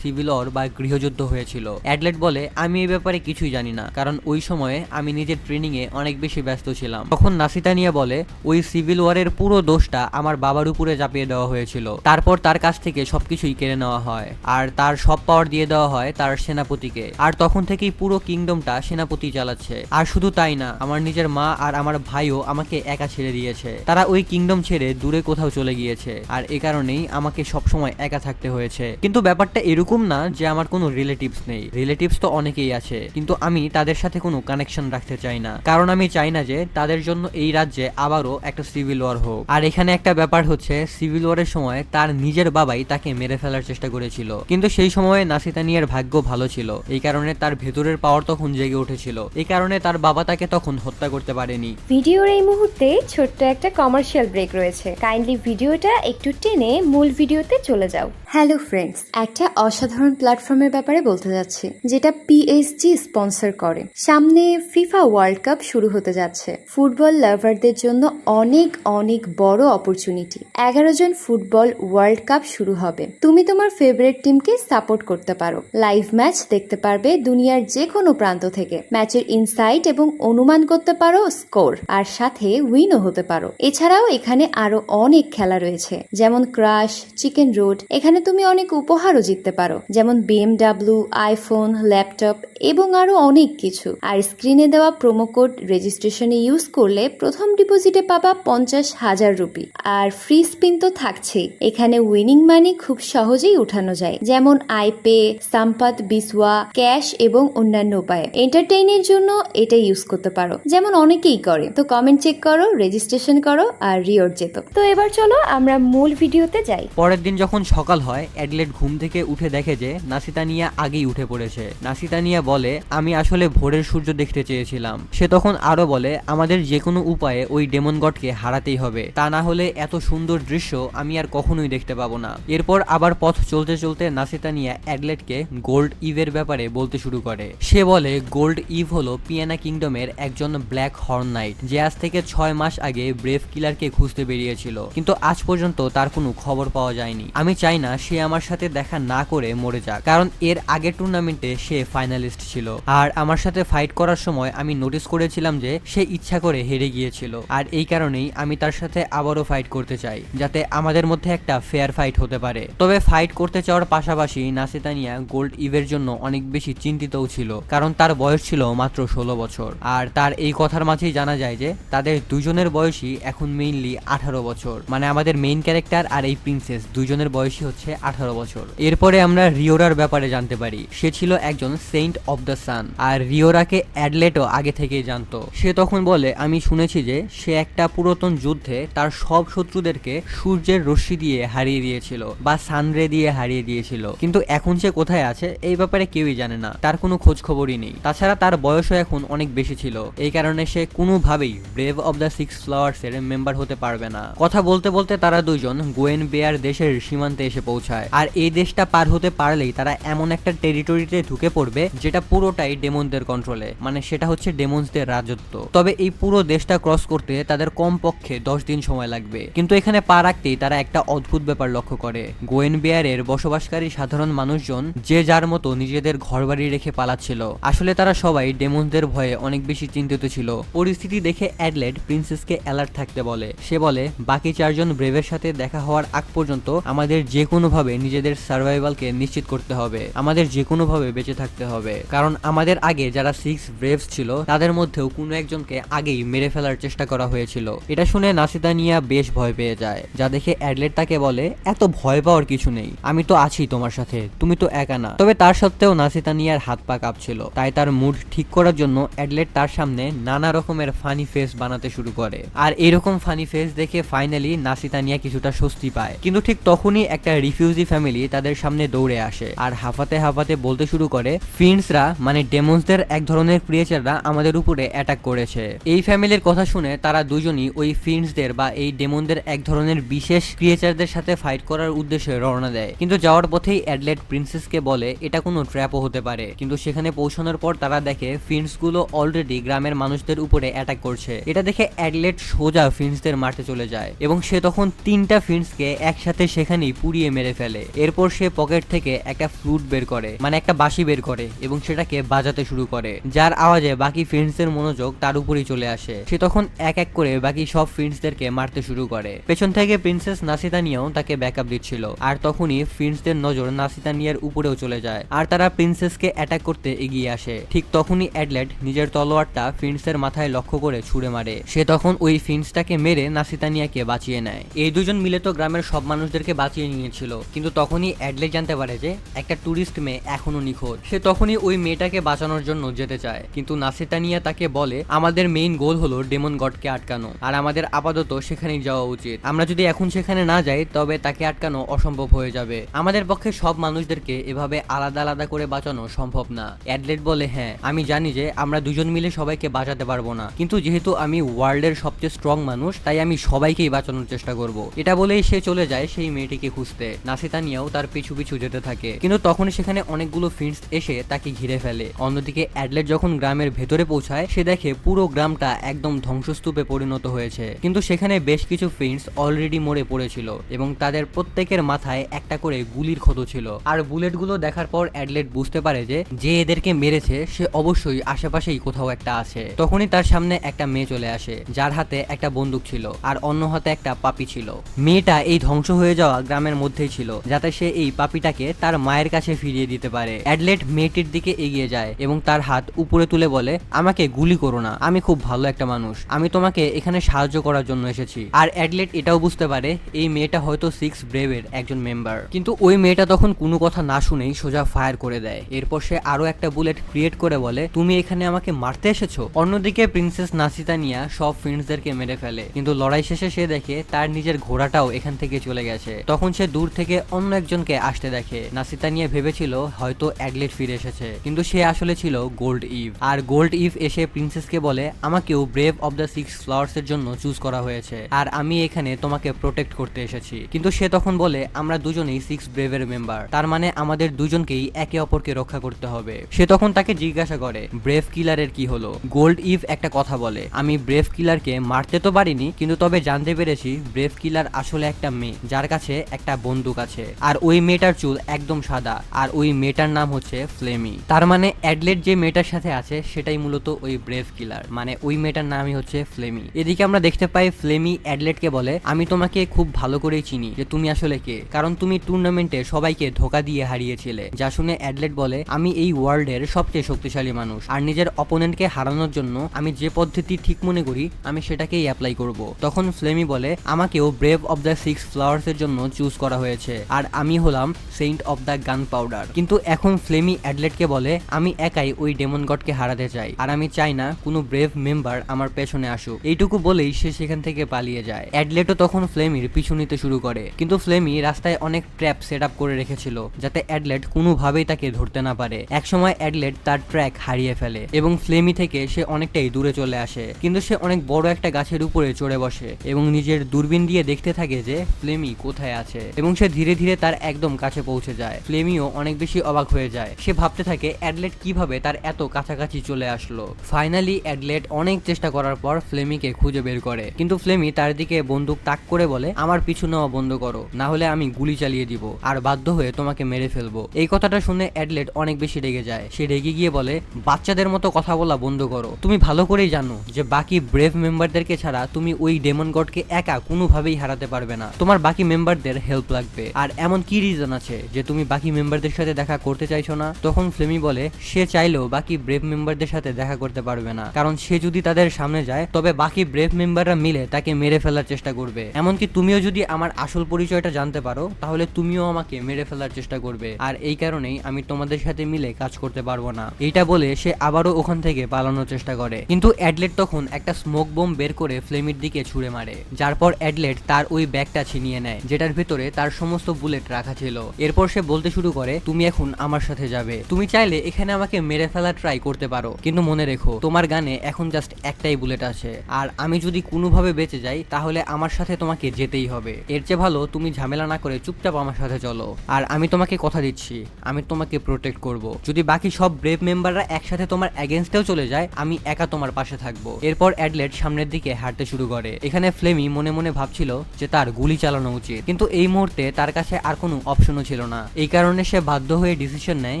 সিভিল ওয়ার বা গৃহযুদ্ধ হয়েছিল? অ্যাডলেট বলে, আমি এই ব্যাপারে কিছুই জানি না, কারণ ওই সময়ে আমি নিজের ট্রেনিং এ অনেক বেশি ব্যস্ত ছিলাম। তখন নাসিতানিয়া বলে, ওই সিভিল ওয়ারের পুরো দোষটা আমার বাবার উপরে চাপিয়ে দেওয়া হয়েছিল। তারপর তার কাছ থেকে সবকিছুই কেড়ে নেওয়া হয়, আর তার সব পাওয়ার দিয়ে দেওয়া হয় তার সেনাপতিকে। আর তখন থেকেই পুরো কিংডমটা সেনাপতি চালাচ্ছে। আর শুধু তাই না, আমার নিজের মা আর আমার ভাইও আমাকে একা ছেড়ে দিয়েছে। তারা ওই কিংডম ছেড়ে দূরে কোথাও চলে গিয়েছে, আর এ কারণেই আমাকে সবসময় একা থাকতে হয়েছে। কিন্তু ব্যাপারটা এরকম না যে আমার কোনো রিলেটিভস নেই। রিলেটিভস তো অনেকেই আছে, কিন্তু আমি তাদের সাথে কোনো কানেকশন রাখতে চাই না, কারণ আমি চাই না যে তাদের জন্য এই রাজ্যে আবারও একটা সিভিল ওয়ার হোক। আর এখানে একটা ব্যাপার হচ্ছে, সিভিল ওয়ারের সময় তার নিজের বাবাই তাকে মেরে ফেলার চেষ্টা করেছিল, কিন্তু সেই সময়ে নাসিতানিয়ার ভাগ্য ভালো ছিল। এই কারণে তার ভেতরের পাওয়ার তখন জেগে উঠেছিল। এই কারণে তার বাবা তাকে তখন হত্যা করতে পারেনি। ভিডিওর এই মুহূর্তে ছোট্ট একটা কমার্শিয়াল ব্রেক রয়েছে, কাইন্ডলি ভিডিওটা একটু টেনে মূল ভিডিওতে চলে যাও। হ্যালো ফ্রেন্ডস, একটা অসাধারণ প্ল্যাটফর্মের ব্যাপারে বলতে যাচ্ছি, যেটা পিএসজি স্পন্সর করে। সামনে ফিফা ওয়ার্ল্ড কাপ শুরু হতে যাচ্ছে। ফুটবল লাভারদের জন্য অনেক অনেক বড় অপরচুনিটি। 11 জন ফুটবল ওয়ার্ল্ড কাপ শুরু হবে। তুমি তোমার ফেভারিট টিমকে সাপোর্ট করতে পারো, লাইভ ম্যাচ দেখতে পারবে দুনিয়ার যে কোনো প্রান্ত থেকে, ম্যাচের ইনসাইট এবং অনুমান করতে পারো স্কোর, আর সাথে উইনও হতে পারো। এছাড়াও এখানে আরো অনেক খেলা রয়েছে, যেমন ক্রাশ, চিকেন রোড। এখানে তুমি অনেক উপহারও জিততে পারো, যেমন BMW, আইফোন, ল্যাপটপ এবং আরো অনেক কিছু। আর স্ক্রিনে দেওয়া প্রোমো কোড রেজিস্ট্রেশনে ইউজ করলে প্রথম ডিপোজিটে পাবা 50,000 রুপি, আর ফ্রি স্পিন তো থাকছেই। এখানে উইনিং মানি খুব সহজেই উঠানো যায়, যেমন আইপে, সাম্পাত, বিসওয়া, ক্যাশ এবং অন্যান্য উপায়ে। এন্টারটেইনের জন্য এটা ইউজ করতে পারো, যেমন অনেকেই করে। তো কমেন্ট চেক করো, রেজিস্ট্রেশন করো, আর রিওয়ার্ড যেত। তো এবার চলো আমরা মূল ভিডিওতে যাই। পরের দিন যখন সকাল হয়, অ্যাডলেট ঘুম থেকে উঠে দেখে যে নাসিতানিয়া আগেই উঠে পড়েছে। নাসিতানিয়া বলে, আমি আসলে ভোরের সূর্য দেখতে চেয়েছিলাম। সে তখন আরো বলে, আমাদের যে কোনো উপায়ে ওই ডেমন গডকে হারাতেই হবে, তা না হলে এত সুন্দর দৃশ্য আমি আর কখনোই দেখতে পাবো না। এরপর আবার পথ চলতে চলতে নাসিতানিয়া অ্যাডলেটকে গোল্ড ইভের ব্যাপারে বলতে শুরু করে। সে বলে, গোল্ড ইভ হলো পিয়ানা কিংডমের একজন ব্ল্যাক হর্ন নাইট, যে আজ থেকে 6 মাস আগে ব্রেভ কিলারকে খুঁজতে বেরিয়েছিল, কিন্তু আজ পর্যন্ত তার কোনো খবর পাওয়া যায়নি। আমি চাই না সে আমার সাথে দেখা না করে মরে যাক, কারণ এর আগের টুর্নামেন্টে সে ফাইনালিস্ট ছিল, আর আমার সাথে ফাইট করার সময় আমি নোটিস করেছিলাম যে সে ইচ্ছা করে হেরে গিয়েছিল। আর এই কারণেই আমি তার সাথে আবারও ফাইট করতে চাই, যাতে আমাদের মধ্যে একটা ফেয়ার ফাইট হতে পারে। তবে ফাইট করতে চাওয়ার পাশাপাশি নাসিতানিয়া গোল্ড ইভের জন্য অনেক বেশি চিন্তিতও ছিল, কারণ তার বয়স ছিল মাত্র 16 বছর। আর তার এই কথার মাঝেই জানা যায় যে তাদের দুজনের বয়সই এখন মেইনলি 18 বছর, মানে আমাদের মেইন ক্যারেক্টার আর এই প্রিন্সেস দুজনের বয়সই হচ্ছে 18 বছর। এরপরে আমরা রিওরার ব্যাপারে জানতে পারি। সে ছিল একজন সেন্ট অফ দ্য সান, আর রিওরাকে অ্যাডলেটও আগে থেকেই জানতো। সে তখন বলে, আমি শুনেছি যে সে একটা পুরাতন যুদ্ধে তার সব শত্রুদেরকে সূর্যের রশ্মি দিয়ে হারিয়ে দিয়েছিল, বা সানরে দিয়ে হারিয়ে দিয়েছিল, কিন্তু এখন সে কোথায় আছে এই ব্যাপারে কেউই জানে না, তার কোনো খোঁজ খবরই নেই। তাছাড়া তার বয়সও এখন অনেক বেশি ছিল, এই কারণে সে কোনোভাবেই ব্রেভ অব দ্য 6 ফ্লাওয়ার্স এর মেম্বার হতে পারবে না। কথা বলতে বলতে তারা দুজন গোয়েন বেয়ার দেশের সীমান্তে এসে পৌঁছায়, আর এই দেশটা পার হতে পারলেই তারা এমন একটা টেরিটরিতে ঢুকে পড়বে যেটা পুরোটাই ডেমনদের কন্ট্রোলে, মানে সেটা হচ্ছে ডেমনসদের রাজত্ব। তবে এই পুরো দেশটা ক্রস করতে তাদের কমপক্ষে 10 দিন সময় লাগবে, কিন্তু এখানে পা রাখতেই তারা একটা অদ্ভুত ব্যাপার লক্ষ্য করে। গোয়েন বেয়ারের বসবাসকারী সাধারণ মানুষজন যে যার মতো নিজেদের ঘরবাড়ি রেখে পালাচ্ছিল। আসলে তারা সবাই ডেমনসদের ভয়ে অনেক বেশি চিন্তিত ছিল। পরিস্থিতি দেখে অ্যাডলেট প্রিন্সেসকে অ্যালার্ট থাকতে বলে। সে বলে, বাকি 4 জন ব্রেভের সাথে দেখা হওয়ার আগ পর্যন্ত আমাদের যে কোনোভাবে নিজেদের সার্ভাইভালকে নিশ্চিত করতে হবে, আমাদের যে কোনোভাবে বেঁচে থাকতে হবে, কারণ আমাদের আগে যারা 6 ব্রেভস ছিল তাদের মধ্যেও কোনো একজনকে আগেই মেরে ফেলার চেষ্টা করা হয়েছিল। এটা শুনে নাসিতানিয়া বেশ ভয় পেয়ে যায়, যা দেখে অ্যাডলেট তাকে বলে, এত ভয় পাওয়ার কিছু নেই, আমি তো আছি তোমার সাথে, তুমি তো একা না। তবে তার সত্ত্বেও নাসিতানিয়ার হাত পা কাঁপছিল, তাই তার মুড ঠিক করার জন্য অ্যাডলেট তার সামনে নানা রকমের ফানি ফেস বানাতে শুরু করে। আর এরকম ফানি ফেস দেখে ফাইনালি নাসিতানিয়া কিছুটা স্বস্তি পায়। কিন্তু ঠিক তখনই একটা রিফিউজি ফ্যামিলি তাদের তাদের সামনে দৌড়ে আসে আর হাঁপাতে হাঁপাতে বলতে শুরু করে, ফিন্সরা মানে ডেমনসদের এক ধরনের ক্রিয়েচাররা আমাদের উপরে অ্যাটাক করেছে। এই ফ্যামিলির কথা শুনে তারা দুজনই ওই ফিন্সদের বা এই ডেমনদের এক ধরনের বিশেষ ক্রিয়েচারদের সাথে ফাইট করার উদ্দেশ্যে রওনা দেয়। কিন্তু যাওয়ার পথেই অ্যাডলেট প্রিন্সেসকে বলে এটা কোনো ট্র্যাপও হতে পারে। কিন্তু সেখানে পৌঁছানোর পর তারা দেখে ফিন্সগুলো অলরেডি গ্রামের মানুষদের উপরে অ্যাটাক করছে। এটা দেখে অ্যাডলেট সোজা ফিন্সদের মারতে চলে যায় এবং সে তখন 3টা ফিন্সকে একসাথে সেখানেই পুড়িয়ে মেরে ফেলে। এরপর সে পকেট থেকে একটা ফ্লুট বের করে, মানে একটা বাঁশি বের করে এবং সেটাকে বাজাতে শুরু করে, যার আওয়াজে বাকি ফিন্সদের মনোযোগ তার উপরই চলে আসে। সে তখন এক এক করে বাকি সব ফিন্সদেরকে মারতে শুরু করে। পেছন থেকে প্রিন্সেস নাসিতানিয়াও তাকে ব্যাকআপ দিচ্ছিল। আর তখনই ফিন্সদের নজর নাসিতানিয়ার উপরেও চলে যায় আর তারা প্রিন্সেসকে অ্যাটাক করতে এগিয়ে আসে। ঠিক তখনই অ্যাডলেট নিজের তলোয়ারটা ফিন্সের মাথায় লক্ষ্য করে ছুঁড়ে মারে। সে তখন ওই ফিন্সটাকে মেরে নাসিতানিয়াকে বাঁচিয়ে নেয়। এই দুজন মিলে তো গ্রামের সব মানুষদেরকে বাঁচিয়ে নিয়েছিল, কিন্তু তখনই অ্যাডলেট জানতে পারে যে একটা টুরিস্ট মেয়ে এখনো নিখোঁজ। সে তখনই ওই মেয়েটাকে বাঁচানোর জন্য যেতে চায়, কিন্তু নাসিতানিয়া তাকে বলে আমাদের মেইন গোল হলো ডেমন গডকে আটকানো আর আমাদের আপাতত সেখানেই যাওয়া উচিত। আমরা যদি এখন সেখানে না যাই তবে তাকে আটকানো অসম্ভব হয়ে যাবে। আমাদের পক্ষে সব মানুষদেরকে এভাবে আলাদা আলাদা করে বাঁচানো সম্ভব না। অ্যাডলেট বলে হ্যাঁ আমি জানি যে আমরা দুজন মিলে সবাইকে বাঁচাতে পারবো না, কিন্তু যেহেতু আমি ওয়ার্ল্ডের সবচেয়ে স্ট্রং মানুষ তাই আমি সবাইকেই বাঁচানোর চেষ্টা করব। এটা বলেই সে চলে যায় সেই মেয়েটিকে খুঁজতে। নাসিতানিয়াও তার পিছু পিছু যেতে থাকে, কিন্তু তখনই সেখানে অনেকগুলো ফিন্স এসে তাকে ঘিরে ফেলে। অন্যদিকে অ্যাডলেট যখন গ্রামের ভেতরে পৌঁছায় সে দেখে পুরো গ্রামটা একদম ধ্বংসস্তূপে পরিণত হয়েছে, কিন্তু সেখানে বেশ কিছু ফিন্স অলরেডি মরে পড়েছিল এবং তাদের প্রত্যেকের মাথায় একটা করে গুলির ক্ষত ছিল। আর বুলেটগুলো দেখার পর অ্যাডলেট বুঝতে পারে যে এদেরকে মেরেছে সে অবশ্যই আশেপাশেই কোথাও একটা আছে। তখনই তার সামনে একটা মেয়ে চলে আসে যার হাতে একটা বন্দুক ছিল আর অন্য হাতে একটা পাপি ছিল। মেয়েটা এই ধ্বংস হয়ে যাওয়া গ্রামের মধ্যেই ছিল যাতে সে এই পাপিটাকে তার মায়ের কাছে ফিরিয়ে দিতে পারে। অ্যাডলেট মেয়েটির দিকে এগিয়ে যায় এবং তার হাত উপরে তুলে বলে আমাকে গুলি করো না, আমি খুব ভালো একটা মানুষ, আমি তোমাকে এখানে সাহায্য করার জন্য এসেছি। আর অ্যাডলেট এটাও বুঝতে পারে এই মেয়েটা হয়তো 6 ব্রেভের একজন মেম্বার, কিন্তু ওই মেয়েটা তখন কোনো কথা না শুনেই সোজা ফায়ার করে দেয়। এরপর সে আরো একটা বুলেট ক্রিয়েট করে বলে তুমি এখানে আমাকে মারতে এসেছো। অন্যদিকে প্রিন্সেস নাসিতানিয়া সব ফ্রেন্ডসদেরকে মেরে ফেলে, কিন্তু লড়াই শেষে সে দেখে তার নিজের ঘোড়াটাও এখান থেকে চলে গেছে। তখন সে দূর থেকে অন্য একজনকে আসতে দেখে। নাসিতানিয়া ভেবেছিল হয়তো অ্যাডলেট ফিরে এসেছে, কিন্তু সে আসলে ছিল গোল্ড ইভ। আর গোল্ড ইভ এসে প্রিন্সেসকে বলে আমাকেও ব্রেভ অফ দ্য 6 ফ্লাওয়ার্স এর জন্য চুজ করা হয়েছে আর আমি এখানে তোমাকে প্রোটেক্ট করতে এসেছি। কিন্তু সে তখন বলে আমরা দুজনেই 6 ব্রেভের মেম্বার, তার মানে আমাদের দুজনকেই একে অপরকে রক্ষা করতে হবে। সে তখন তাকে জিজ্ঞাসা করে ব্রেভ কিলারের কি হলো। গোল্ড ইভ একটা কথা বলে আমি ব্রেভ কিলারকে মারতে তো পারিনি, কিন্তু তবে জানতে পেরেছি ব্রেভ কিলার আসলে একটা মেয়ে যার কাছে একটা বন্দুক আছে আর ওই মেয়েটার চুল একদম সাদা আর ওই মেয়েটার নাম হচ্ছে ফ্লেমি। তার মানে অ্যাডলেট যে মেয়েটার সাথে আছে সেটাই মূলত ওই ব্রেভ কিলার, মানে ওই মেয়েটার নামই হচ্ছে ফ্লেমি। এদিকে আমরা দেখতে পাই ফ্লেমি অ্যাডলেটকে বলে আমি তোমাকে খুব ভালো করেই চিনি যে তুমি আসলে কে, কারণ তুমি টুর্নামেন্টে সবাইকে ধোকা দিয়ে হারিয়েছিলে। যা শুনে অ্যাডলেট বলে আমি এই ওয়ার্ল্ডের সবচেয়ে শক্তিশালী মানুষ আর নিজের অপোনেন্টকে হারানোর জন্য আমি যে পদ্ধতি ঠিক মনে করি আমি সেটাকেই অ্যাপ্লাই করব। তখন ফ্লেমি বলে আমাকেও ব্রেভ অফ দ্য 6 ফ্লাওয়ার্স এর জন্য চুজ করা হয়েছে আর আমি হলাম scent of the gunpowder. কিন্তু এখন ফ্লেমি অ্যাডলেটকে বলে আমি একাই ওই ডেমন গডকে হারাতে চাই আর আমি চাই না কোনো ব্রেভ মেম্বার আমার পেছনে আসুক। এইটুকু বলেই সে সেখান থেকে পালিয়ে যায়। অ্যাডলেটও তখন ফ্লেমির পিছু নিতে শুরু করে, কিন্তু ফ্লেমি রাস্তায় অনেক ট্র্যাপ সেট আপ করে রেখেছিল যাতে অ্যাডলেট কোনোভাবেই তাকে ধরতে না পারে। একসময় অ্যাডলেট তার ট্র্যাক হারিয়ে ফেলে এবং ফ্লেমি থেকে সে অনেকটাই দূরে চলে আসে, কিন্তু সে অনেক বড় একটা গাছের উপরে চড়ে বসে এবং নিজের দূরবীন দিয়ে দেখতে থাকে যে ফ্লেমি কোথায় আছে এবং সে ধীরে ধীরে তার একদম কাছে পৌঁছে যায়। ফ্লেমিও অনেক বেশি অবাক হয়ে যায়, সে ভাবতে থাকে অ্যাডলেট কিভাবে তার এত কাছাকাছি চলে আসলো। ফাইনালি অ্যাডলেট অনেক চেষ্টা করার পর ফ্লেমিকে খুঁজে বের করে, কিন্তু ফ্লেমি তার দিকে বন্দুক তাক করে বলে আমার পিছু নেওয়া বন্ধ করো, না হলে আমি গুলি চালিয়ে দিব আর বাধ্য হয়ে তোমাকে মেরে ফেলবো। এই কথাটা শুনে অ্যাডলেট অনেক বেশি রেগে যায়। সে রেগে গিয়ে বলে বাচ্চাদের মতো কথা বলা বন্ধ করো, তুমি ভালো করেই জানো যে বাকি ব্রেভ মেম্বারদেরকে ছাড়া তুমি ওই ডেমন গডকে একা কোনোভাবেই হারাতে পারবে না, তোমার বাকি মেম্বারদের হেল্প লাগবে। আর এমন কি রিজন আছে যে তুমি বাকি মেম্বারদের সাথে দেখা করতে চাইছো না? তখন ফ্লেমি বলে সে চাইলেও বাকি ব্রেভ মেম্বারদের সাথে দেখা করতে পারবে না, কারণ সে যদি তাদের সামনে যায় তবে বাকি ব্রেভ মেম্বাররা মিলে তাকে মেরে ফেলার চেষ্টা করবে। এমনকি তুমিও যদি আমার আসল পরিচয়টা জানতে পারো তাহলে তুমিও আমাকে মেরে ফেলার চেষ্টা করবে, আর এই কারণেই আমি তোমাদের সাথে মিলে কাজ করতে পারবো না। এইটা বলে সে আবারও ওখান থেকে পালানোর চেষ্টা করে, কিন্তু অ্যাডলেট তখন একটা স্মোক বোম বের করে ফ্লেমির দিকে ছুঁড়ে মারে, যার পর অ্যাডলেট তার ওই ব্যাগটা ছিনিয়ে নেয় যেটার ভিতরে তার সমস্ত বুলেট রাখা ছিল। এরপর সে বলতে শুরু করে, তুমি এখন আমার সাথে যাবে, তুমি চাইলে এখানে আমাকে মেরে ফেলা ট্রাই করতে পারো, কিন্তু মনে রেখো তোমার গানে এখন জাস্ট একটাই বুলেট আছে, আর আমি যদি কোনোভাবে বেঁচে যাই তাহলে আমার সাথে তোমাকে যেতেই হবে। এর চেয়ে ভালো তুমি ঝামেলা না করে চুপচাপ আমার সাথে চলো, আর আমি তোমাকে কথা দিচ্ছি আমি তোমাকে প্রোটেক্ট করব। যদি বাকি সব ব্রেভ মেম্বাররা একসাথে তোমার এগেনস্টেও চলে যায়, আমি একা তোমার পাশে থাকবো। এরপর অ্যাডলেট সামনের দিকে হাঁটতে শুরু করে। এখানে ফ্লেমি মনে মনে ভাবছিল যে তার গুলি চালানো উচিত, কিন্তু এই মুহূর্তে তার কাছে আর কোনো অপশনও ছিল না। এই কারণে সে বাধ্য হয়ে ডিসিশন নেয়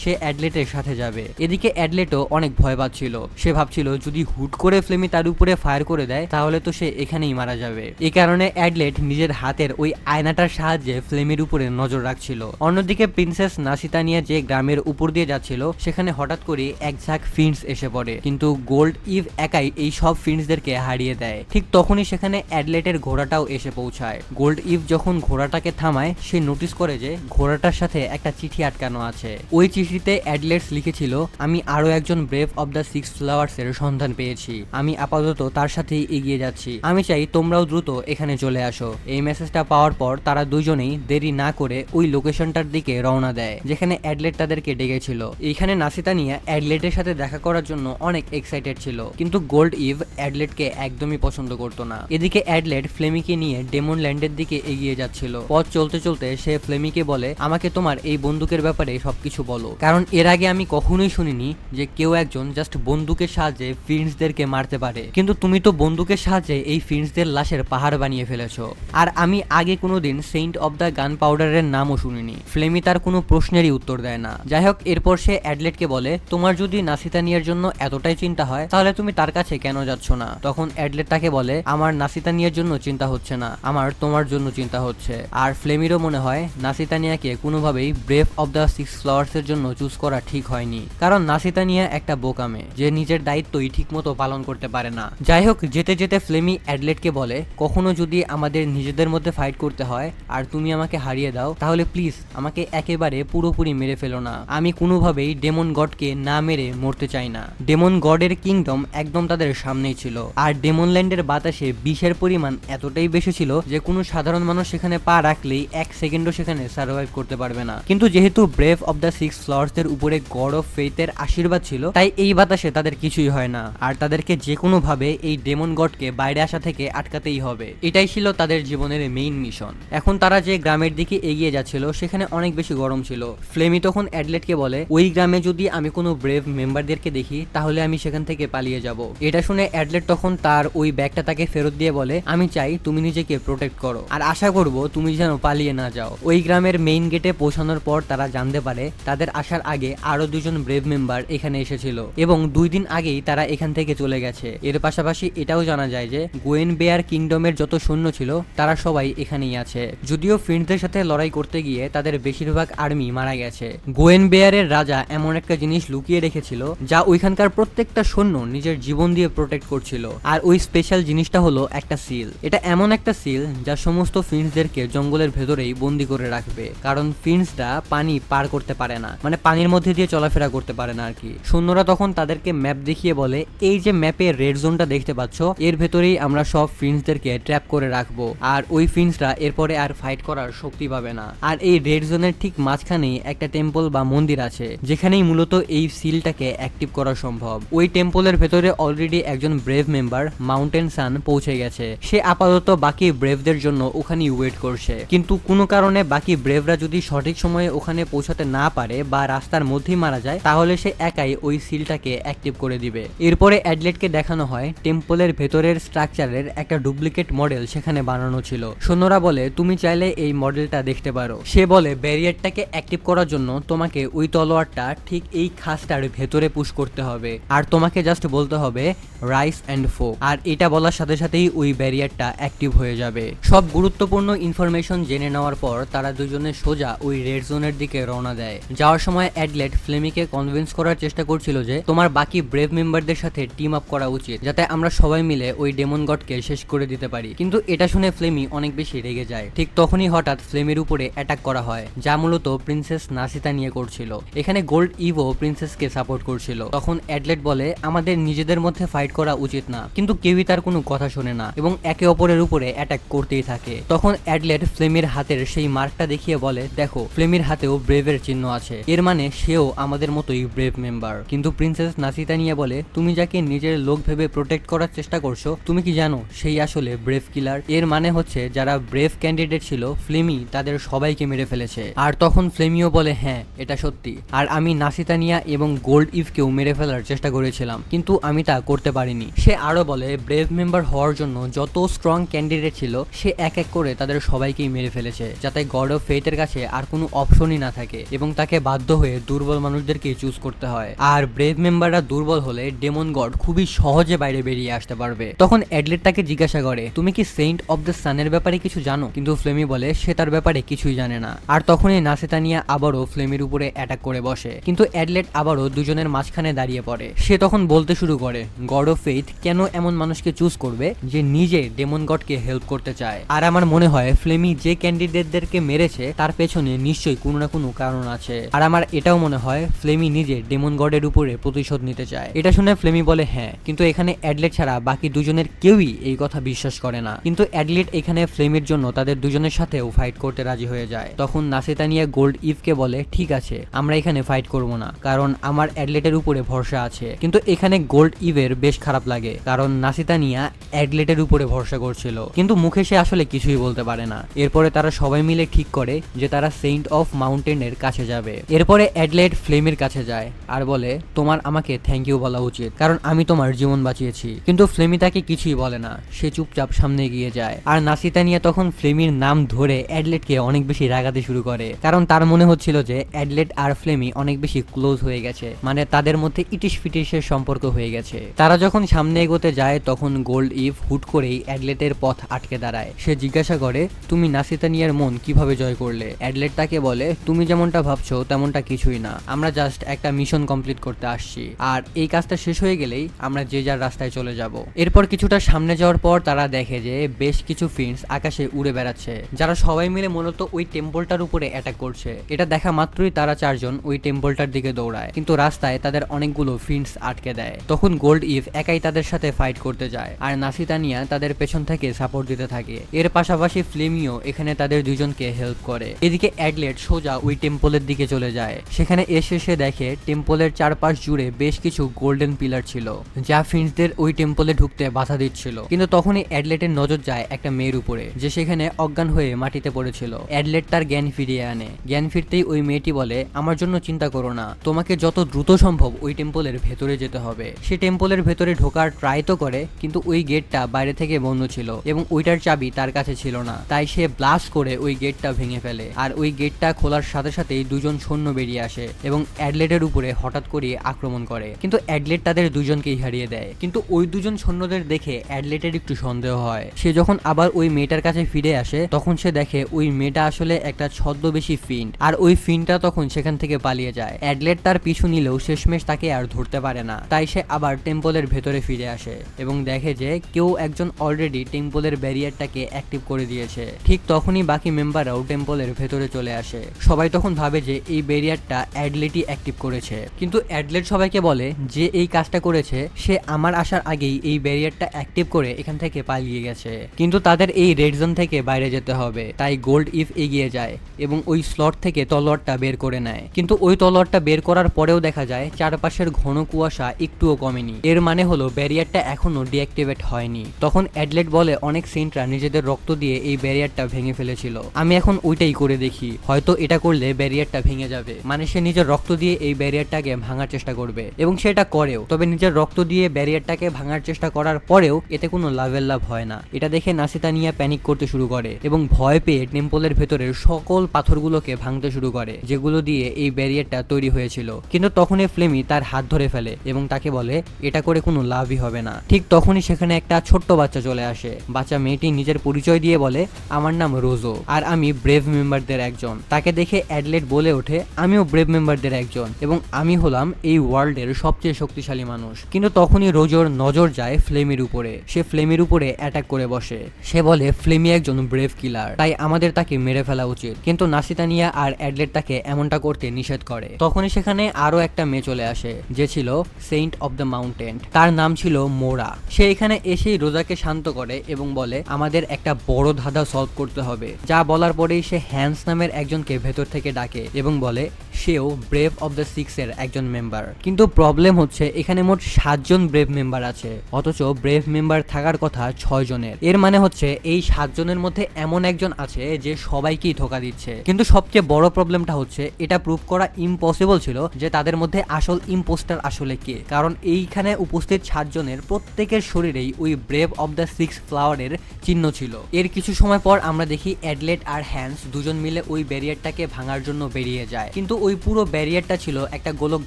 সে অ্যাডলেটের সাথে যাবে। এদিকে অ্যাডলেটও অনেক ভয় পাচ্ছিল। সে ভাবছিল যদি হুট করে ফ্লেমি তার উপরে ফায়ার করে দেয় তাহলে তো সে এখানেই মারা যাবে। এই কারণে অ্যাডলেট নিজের হাতের ওই আয়নাটার সাহায্যে ফ্লেমির উপরে নজর রাখছিল। অন্যদিকে প্রিন্সেস নাসিতানিয়া যে গ্রামের উপর দিয়ে যাচ্ছিল সেখানে হঠাৎ করে এক ঝাঁক ফিন্ডস এসে পড়ে, কিন্তু গোল্ড ইভ একাই এই সব ফিন্ডসদেরকে হারিয়ে দেয়। ঠিক তখনই সেখানে অ্যাডলেটের ঘোড়াটাও এসে পৌঁছায়। গোল্ড ইভ যখন ঘোড়াটাকে থামায় সে নোটিস করে যে ঘোড়াটার সাথে একটা চিঠি আটকানো আছে। ওই চিঠিতে অ্যাডলেটস লিখেছিল, আমি আরো একজন brave of the six flowers এর সন্ধান পেয়েছি, আমি আপাতত তার সাথেই এগিয়ে যাচ্ছি, আমি চাই তোমরাও দ্রুত এখানে চলে আসো। এই মেসেজটা পাওয়ার পর তারা দুইজনেই দেরি না করে ওই লোকেশনটার দিকে রওনা দেয় যেখানে অ্যাডলেট তাদেরকে ডেকেছিল। এইখানে নাসিতানিয়া অ্যাডলেটের সাথে দেখা করার জন্য অনেক এক্সাইটেড ছিল, কিন্তু গোল্ড ইভ অ্যাডলেটকে একদমই পছন্দ করতো না। এদিকে অ্যাডলেট ফ্লেমিকে নিয়ে ডেমন ল্যান্ডের দিকে এগিয়ে যাচ্ছিল। পথ চলতে চলতে সে ফ্লেমিকে বলে, আমাকে তোমার এই বন্দুকের ব্যাপারে সবকিছু বলো, কারণ এর আগে আমি কখনোই শুনিনি যে কেউ একজন জাস্ট বন্দুকের সাহায্যে ফিন্ডসদেরকে মারতে পারে, কিন্তু তুমি তো বন্দুকের সাহায্যে এই ফিন্ডসদের লাশের পাহাড় বানিয়ে ফেলেছো, আর আমি আগে কোনোদিন সেন্ট অব দ্য গান পাউডারের নামও শুনিনি। ফ্লেমি তার কোনো প্রশ্নেরই উত্তর দেয় না। যাই হোক, এরপর সে অ্যাডলেটকে বলে, তোমার যদি নাসিতানিয়ার জন্য এতটাই চিন্তা হয় তাহলে তুমি তার কাছে কেন যাচ্ছ না? তখন অ্যাডলেট তাকে বলে, আমার নাসিতানিয়ার জন্য চিন্তা হচ্ছে না, আমার তোমার জন্য চিন্তা হচ্ছে। আর ফ্লেমিরও মনে হয় নাসিতানিয়াকে কোনোভাবেই brave of the six flowers এর জন্য চুজ করা ঠিক হয়নি, কারণ নাসিতানিয়া একটা বোকামে যে নিজের দায়িত্বই ঠিকমতো পালন করতে পারে না। যাই হোক, যেতে যেতে ফ্লেমি অ্যাডলেটকে বলে, কখনো যদি আমাদের নিজেদের মধ্যে ফাইট করতে হয় আর তুমি আমাকে হারিয়ে দাও তাহলে প্লিজ আমাকে একেবারে পুরোপুরি মেরে ফেলো না, আমি কোনোভাবেই ডেমন গডকে না মেরে মরতে চাই না। ডেমন গডের কিংডম একদম তাদের সামনেই ছিল, আর ডেমন ল্যান্ডের বাতাসে বিষের পরিমাণ এতটাই বেশি ছিল যে কোনো সাধারণ মানুষ সেখানে পা রাখলেই এক সেকেন্ডও সেখানে সার্ভাইভ করতে পারবে না। কিন্তু যেহেতু brave of the six flowers এর উপরে গড অফ ফেথের আশীর্বাদ ছিল, তাই এই বাতাসে তাদের কিছুই হয় না, আর তাদেরকে যে কোনো ভাবে এই ডেমন গডকে বাইরে আসা থেকে আটকাতেই হবে। এটাই ছিল তাদের জীবনের মেইন মিশন। এখন তারা যে গ্রামের দিকে এগিয়ে যাচ্ছিল সেখানে অনেক বেশি গরম ছিল। ফ্লেমি তখন অ্যাডলেটকে বলে, ওই গ্রামে যদি আমি কোনো ব্রেভ মেম্বারদেরকে দেখি তাহলে আমি সেখান থেকে পালিয়ে যাব। এটা শুনে অ্যাডলেট তখন তার ওই ব্যাগটা তাকে ফেরত দিয়ে বলে, আমি চাই তুমি নিজেকে প্রোটেক্ট করো, আর আশা করব তুমি যেন পালিয়ে না যাও। ওই গ্রামের মেইন গেটে পৌঁছানোর পর তারা জানতে পারে তাদের আসার আগে আরো দুজন ব্রেভ মেম্বার এখানে এসেছিল, এবং 2 দিন আগেই তারা এখান থেকে চলে গেছে। এর পাশাপাশি এটাও জানা যায় যে গোয়েন বেয়ার কিংডমের যত সৈন্য ছিল তারা সবাই এখানেই আছে, যদিও ফিন্ডসদের সাথে লড়াই করতে গিয়ে তাদের বেশিরভাগ আর্মি মারা গেছে। গোয়েন বেয়ারের রাজা এমন একটা জিনিস লুকিয়ে রেখেছিল যা ওইখানকার প্রত্যেকটা সৈন্য নিজের জীবন দিয়ে প্রোটেক্ট করছিল, আর ওই স্পেশাল জিনিসটা হলো একটা সিল। এটা এমন একটা সিল যা সমস্ত ফিন্ডসদেরকে জঙ্গলের ভেতরেই বন্দি করে রাখবে, কারণ ফিন্ডসরা পানি পার করতে পারে না, মানে পানির মধ্যে দিয়ে চলাফেরা করতে পারে না আর কি। সৈন্যরা তখন তাদেরকে ম্যাপ দেখিয়ে বলে, এই যে ম্যাপে রেড জোনটা দেখতে পাচ্ছ, এর ভেতরেই আমরা সব ফিন্ডসদেরকে ট্র্যাপ করে রাখবো, আর ওই ফিন্ডসরা এরপরে আর ফাইট করার শক্তি পাবে না। আর এই রেড জোনের ঠিক মাঝখানেই একটা টেম্পল বা মন্দির আছে যেখানেই মূলত এই সিলটাকে অ্যাক্টিভ করা সম্ভব। ওই টেম্পলের ভেতরে অলরেডি একজন ব্রেভ মেম্বার মাউন্টেন সান পৌঁছে গেছে। সে আপাতত বাকি ব্রেভদের জন্য ওখানেই ওয়েট করছে, কিন্তু কোনো কারণে বাকি ব্রেভরা যদি সঠিক সময়ে ওখানে পৌঁছাতে না পারে বা রাস্তার মধ্যেই মারা যায় তাহলে সে একাই ওই সিলটাকে অ্যাক্টিভ করে দিবে। এরপরে অ্যাডলেটকে দেখানো হয় টেম্পলের ভেতরের স্ট্রাকচারের একটা ডুপ্লিকেট মডেল সেখানে বানানো ছিল। সৈন্যরা বলে, তুমি চাইলে এই মডেলটা দেখতে পারো। সে বলে, ব্যারিয়ারটাকে অ্যাক্টিভ করার জন্য তোমাকে ওই তলোয়ারটা ঠিক এই খাসটার ভেতরে পুশ করতে হবে, আর তোমাকে জাস্ট বলতে হবে রাইস অ্যান্ড ফো, আর এটা বলার সাথে সাথেই ওই ব্যারিয়ারটা অ্যাক্টিভ হয়ে যাবে। সব গুরুত্বপূর্ণ ইনফরমেশন জেনে নেওয়ার পর তারা দুজনে সোজা ওই রেড জোনের দিকে রওনা দেয়। যাওয়ার সময় অ্যাডলেট ফ্লেমিকে কনভিন্স করার চেষ্টা করছিল যে তোমার বাকি ব্রেভ মেম্বারদের সাথে টিম আপ করা উচিত, যাতে আমরা সবাই মিলে ওই ডেমন গডকে শেষ করে দিতে পারি। কিন্তু এটা শুনে ফ্লেমি অনেক বেশি রেগে যায়। ঠিক তখনই হঠাৎ ফ্লেমের উপরে অ্যাটাক করা হয়, যা মূলত প্রিন্সেস নাসিতা নিয়ে করছিল। এখানে গোল্ড ইভো প্রিন্সেসকে সাপোর্ট করছিল। তখন অ্যাডলেট বলে, আমাদের নিজেদের মধ্যে ফাইট করা উচিত না, কিন্তু কেউই তার কোনো কথা শোনে না এবং একে অপরের উপরে অ্যাটাক করতেই থাকে। তখন অ্যাডলেট ফ্লেমের হাতের সেই মার্কটা দেখিয়ে বলে, দেখো ফ্লেমির হাতেও ব্রেভের চিহ্ন আছে, এর মানে সেও আমাদের মতোই ব্রেভ মেম্বার। কিন্তু প্রিন্সেস নাসিতানিয়া বলে, তুমি যাকে নিজের লোক ভেবে প্রোটেক্ট করার চেষ্টা করছো, তুমি কি জানো সেই আসলে ব্রেভ কিলার? এর মানে হচ্ছে যারা ব্রেভ ক্যান্ডিডেট ছিল ফ্লেমি তাদের সবাইকে মেরে ফেলেছে। আর তখন ফ্লেমিও বলে, হ্যাঁ এটা সত্যি, আর আমি নাসিতানিয়া এবং গোল্ড ইভকেও মেরে ফেলার চেষ্টা করেছিলাম, কিন্তু আমি তা করতে পারিনি। সে আরো বলে, ব্রেভ মেম্বার হওয়ার জন্য যত স্ট্রং ক্যান্ডিডেট ছিল সে এক এক করে তাদের সবাইকেই মেরে ফেলেছে, যাতে গড অফ ফেথের কাছে আর কোনো অপশনই না থাকে এবং তাকে বাধ্য হয়ে দুর্বল মানুষদেরকে চুজ করতে হয়। আর ব্রেভ মেম্বাররা দুর্বল হলে ডেমন গড খুবই সহজে বাইরে বেরিয়ে আসতে পারবে। তখন অ্যাডলেট তাকে জিজ্ঞাসা করে, তুমি কি সেন্ট অফ দ্য সানের ব্যাপারে কিছু জানো? কিন্তু ফ্লেমি বলে সে তার ব্যাপারে কিছুই জানে না। আর তখনই নাসিতানিয়া আবারও ফ্লেমির উপরে অ্যাটাক করে বসে, কিন্তু অ্যাডলেট আবারও দুজনের মাঝখানে দাঁড়িয়ে পড়ে। সে তখন বলতে শুরু করে, গড অফ ফেথ কেন এমন মানুষকে চুজ করবে যে নিজে ডেমন গডকে হেল্প করতে চায়? আর আমার মনে হয় ফ্লেমি যে ক্যান্ডিডেটদেরকে মেরেছে তার পেছনে নিশ্চয়ই কোনো না কোনো কারণ আছে। আর আমার এটাও মনে হয় ফ্লেমি নিজে ডেমন গডের উপরে প্রতিশোধ নিতে চায়। এটা শুনে ফ্লেমি বলে, হ্যাঁ, কিন্তু এখানে অ্যাডলেট ছাড়া বাকি দুজনের কেউই এই কথা বিশ্বাস করে না। কিন্তু অ্যাডলেট এখানে ফ্লেমির জন্য তাদের দুজনের সাথেও ফাইট করতে রাজি হয়ে যায়। তখন নাসিতানিয়া গোল্ড ইভকে বলে, ঠিক আছে আমরা এখানে ফাইট করব না, কারণ আমার অ্যাডলেটের উপরে ভরসা আছে। কিন্তু এখানে গোল্ড ইভের বেশ খারাপ লাগে, কারণ নাসিতানিয়া অ্যাডলেটের উপরে ভরসা করছিল, কিন্তু মুখে সে আসলে কিছুই বলতে পারে না। এরপরে তারা সবাই মিলে ঠিক করে যে তারা সেন্ট অফ মাউন্টেনের কাছে যাবে। এরপরে অ্যাডলেট ফ্লেমের কাছে যায় আর বলে, তোমার আমাকে থ্যাংক ইউ বলা উচিত, কারণ আমি তোমার জীবন বাঁচিয়েছি। কিন্তু ফ্লেমি তাকে কিছুই বলে না, সে চুপচাপ সামনে এগিয়ে যায়। আর নাসিতানিয়া তখন ফ্লেমির নাম ধরে অ্যাডলেটকে অনেক বেশি রাগাতে শুরু করে, কারণ তার মনে হচ্ছিল যে অ্যাডলেট আর ফ্লেমি অনেক বেশি ক্লোজ হয়ে গেছে, মানে তাদের মধ্যে ইটিশ ফিটিশের সম্পর্ক হয়ে গেছে। তারা যখন সামনে এগোতে যায় তখন গোল্ড ইভ হুট করেই অ্যাডলেটের পথ আটকে দাঁড়ায়। সে জিজ্ঞাসা করে, তুমি নাসিতানিয়ার মন কিভাবে জয় করলে? অ্যাডলেট তাকে বলে, তুমি যেমনটা ভাবছো তেমনটা কিছুই না, আমরা জাস্ট একটা মিশন কমপ্লিট করতে আসছি, আর এই কাজটা শেষ হয়ে গেলেই আমরা যে যার রাস্তায় চলে যাব। এরপর কিছুটা সামনে যাওয়ার পর তারা দেখে যে বেশ কিছু ফিন্স আকাশে উড়ে বেড়াচ্ছে, যারা সবাই মিলে মূলত ওই টেম্পলটার উপরে অ্যাটাক করছে। এটা দেখা মাত্রই তারা চারজন ওই টেম্পলটার দিকে দৌড়ায়, কিন্তু রাস্তায় তাদের অনেকগুলো ফিন্স আটকে দেয়। তখন গোল্ড ইভ একাই তাদের সাথে ফাইট করতে যায়, আর নাসিতানিয়া তাদের পেছন থেকে সাপোর্ট দিতে থাকে। এর পাশাপাশি ফ্লেমিও এখানে তাদের দুজনকে হেল্প করে। এদিকে অ্যাডলেট সোজা ওই টেম্পলের দিকে চলে যায়। সেখানে এসে সে দেখে টেম্পলের চারপাশ জুড়ে বেশ কিছু গোল্ডেন পিলার ছিল, যা ফিন্সদের ওই টেম্পলে ঢুকতে বাধা দিচ্ছিল। কিন্তু তখনই অ্যাডলেটের নজর যায় একটা মেয়ের উপরে, যে সেখানে অজ্ঞান হয়ে মাটিতে পড়েছিল। অ্যাডলেট তার জ্ঞান ফিরিয়ে আনে। জ্ঞান ফিরতেই ওই মেয়েটি বলে, আমার জন্য চিন্তা করো না, তোমাকে যত দ্রুত সম্ভব ওই টেম্পলের ভেতরে যেতে হবে। সে টেম্পলের ভেতরে ঢোকার ট্রাই তো করে, কিন্তু ওই গেটটা বাইরে থেকে বন্ধ ছিল এবং ওইটার চাবি তার কাছে ছিল না। তাই সে ব্লাস্ট করে ওই গেটটা ভেঙে ফেলে, আর ওই গেটটা খোলার সাথে সাথেই দুজন সৈন্য বেরিয়ে আসে এবং অ্যাডলেটের উপরে হঠাৎ করে আক্রমণ করে। কিন্তু অ্যাডলেট তাদের দুজনকেই হারিয়ে দেয়। কিন্তু ওই দুজন সৈন্যদের দেখে অ্যাডলেটের একটু সন্দেহ হয়। সে যখন আবার ওই মেয়েটার কাছে ফিরে আসে তখন সে দেখে ওই মেয়েটা আসলে একটা ছদ্মবেশী ফিন্ড, আর ওই ফিন্ডটা তখন সেখান থেকে পালিয়ে যায়। অ্যাডলেট তার পিছু নিলেও শেষমেশ তাকে আর ধরতে পারে না। তাই সে আবার টেম্পলের ভেতরে ফিরে আসে এবং দেখে যে কেউ একজন অলরেডি টেম্পলের ব্যারিয়ারটাকে অ্যাক্টিভ করে দিয়েছে। ঠিক তখনই বাকি মেম্বাররাও টেম্পলের ভেতরে চলে আসে। সবাই তখন ভাবে যে এই ব্যারিয়ারটা অ্যাডলেটই অ্যাক্টিভ করেছে, কিন্তু অ্যাডলেট সবাইকে বলে যে এই কাজটা করেছে সে আমার আসার আগেই এই ব্যারিয়ারটা অ্যাক্টিভ করে এখান থেকে পালিয়ে গেছে। কিন্তু তাদের এই রেড জোন থেকে বাইরে যেতে হবে, তাই গোল্ড ইভ এগিয়ে যায় এবং ওই স্লট থেকে তলোয়ারটা বের করে নেয়। কিন্তু ওই তলোয়ারটা বের করার পরেও দেখা যায় চারপাশের ঘন কুয়াশা একটুও কমেনি। এর মানে হলো ব্যারিয়ারটা এখনো ডিঅ্যাক্টিভেট হয়নি। তখন অ্যাডলেট বলে, অনেক সেন্টরা নিজেদের রক্ত দিয়ে এই ব্যারিয়ারটা ভেঙে ফেলেছিল, আমি এখন ওইটাই করে দেখি, হয়তো এটা করলে ব্যারিয়ারটা ভেঙে যাবে। মানে সে নিজের রক্ত দিয়ে এই ব্যারিয়ারটাকে ভাঙার চেষ্টা করবে এবং সেটা করেও। তবে নিজের রক্ত দিয়ে ব্যারিয়ারটাকে ভাঙার চেষ্টা করার পরেও এতে কোনো লাভের লাভ হয় না। এটা দেখে নাসিতানিয়া প্যানিক করতে শুরু করে এবং ভয় পেয়ে টেম্পলের ভেতরের সকল পাথরগুলোকে ভাঙতে শুরু করে যেগুলো দিয়ে এই ব্যারিয়ারটা তৈরি হয়েছিল। কিন্তু তখনই ফ্লেমি তার হাত ধরে ফেলে এবং তাকে বলে এটা করে কোনো লাভই হবে না। ঠিক তখনই সেখানে একটা ছোট্ট বাচ্চা চলে আসে। বাচ্চা মেয়েটি নিজের পরিচয় দিয়ে বলে, আমার নাম রোজো আর আমি ব্রেভ মেম্বারদের একজন। তাকে দেখে অ্যাডলেট বলে ওঠে, আমিও ব্রেভ মেম্বারদের একজন এবং আমি হলাম এই ওয়ার্ল্ডের সবচেয়ে শক্তিশালী মানুষ। কিন্তু তখনই রোজোর নজর যায় ফ্লেমির উপরে। সে ফ্লেমির উপরে অ্যাটাক করে বসে। সে বলে ফ্লেমি একজন ব্রেভ কিলার, তাই আমাদের তাকে মেরে ফেলা উচিত। কিন্তু নাসিতানিয়া আর অ্যাডলেট তাকে এমনটা করতে নিষেধ করে। তখনই সেখানে আরো একটা মেয়ে চলে আসে যে ছিল সেন্ট অফ দ্য মাউন্টেন, তার নাম ছিল মোরা। সে এখানে এসেই রোজাকে শান্ত করে এবং বলে আমাদের একটা বড় ধাঁধা সলভ করতে হবে। যা বলার পরেই বলেই সে হ্যান্স নামের একজনকে ভেতর থেকে ডাকে এবং বলে সেও ব্রেভ অব দ্য সিক্স এর একজন মেম্বার। কিন্তু প্রবলেম হচ্ছে এখানে মোট 7 জন ব্রেভ মেম্বার আছে, অথচ ব্রেভ মেম্বার থাকার কথা 6 জনের। এর মানে হচ্ছে এই 7 জনের মধ্যে এমন একজন আছে যে সবাইকেই ধোকা দিচ্ছে। কিন্তু সবচেয়ে বড় প্রবলেমটা হচ্ছে এটা প্রুভ করা ইম্পসিবল ছিল যে তাদের মধ্যে আসল ইম্পোস্টার আসলে কে, কারণ এইখানে উপস্থিত 7 জনের প্রত্যেকের শরীরেই ওই ব্রেভ অব দ্য সিক্স ফ্লাওয়ারের চিহ্ন ছিল। এর কিছু সময় পর আমরা দেখি অ্যাডলেট আর হ্যান্স দুজন মিলে ওই ব্যারিয়ারটাকে ভাঙার জন্য বেরিয়ে যায়, কিন্তু ওই পুরো ব্যারিয়ারটা ছিল একটা গোলক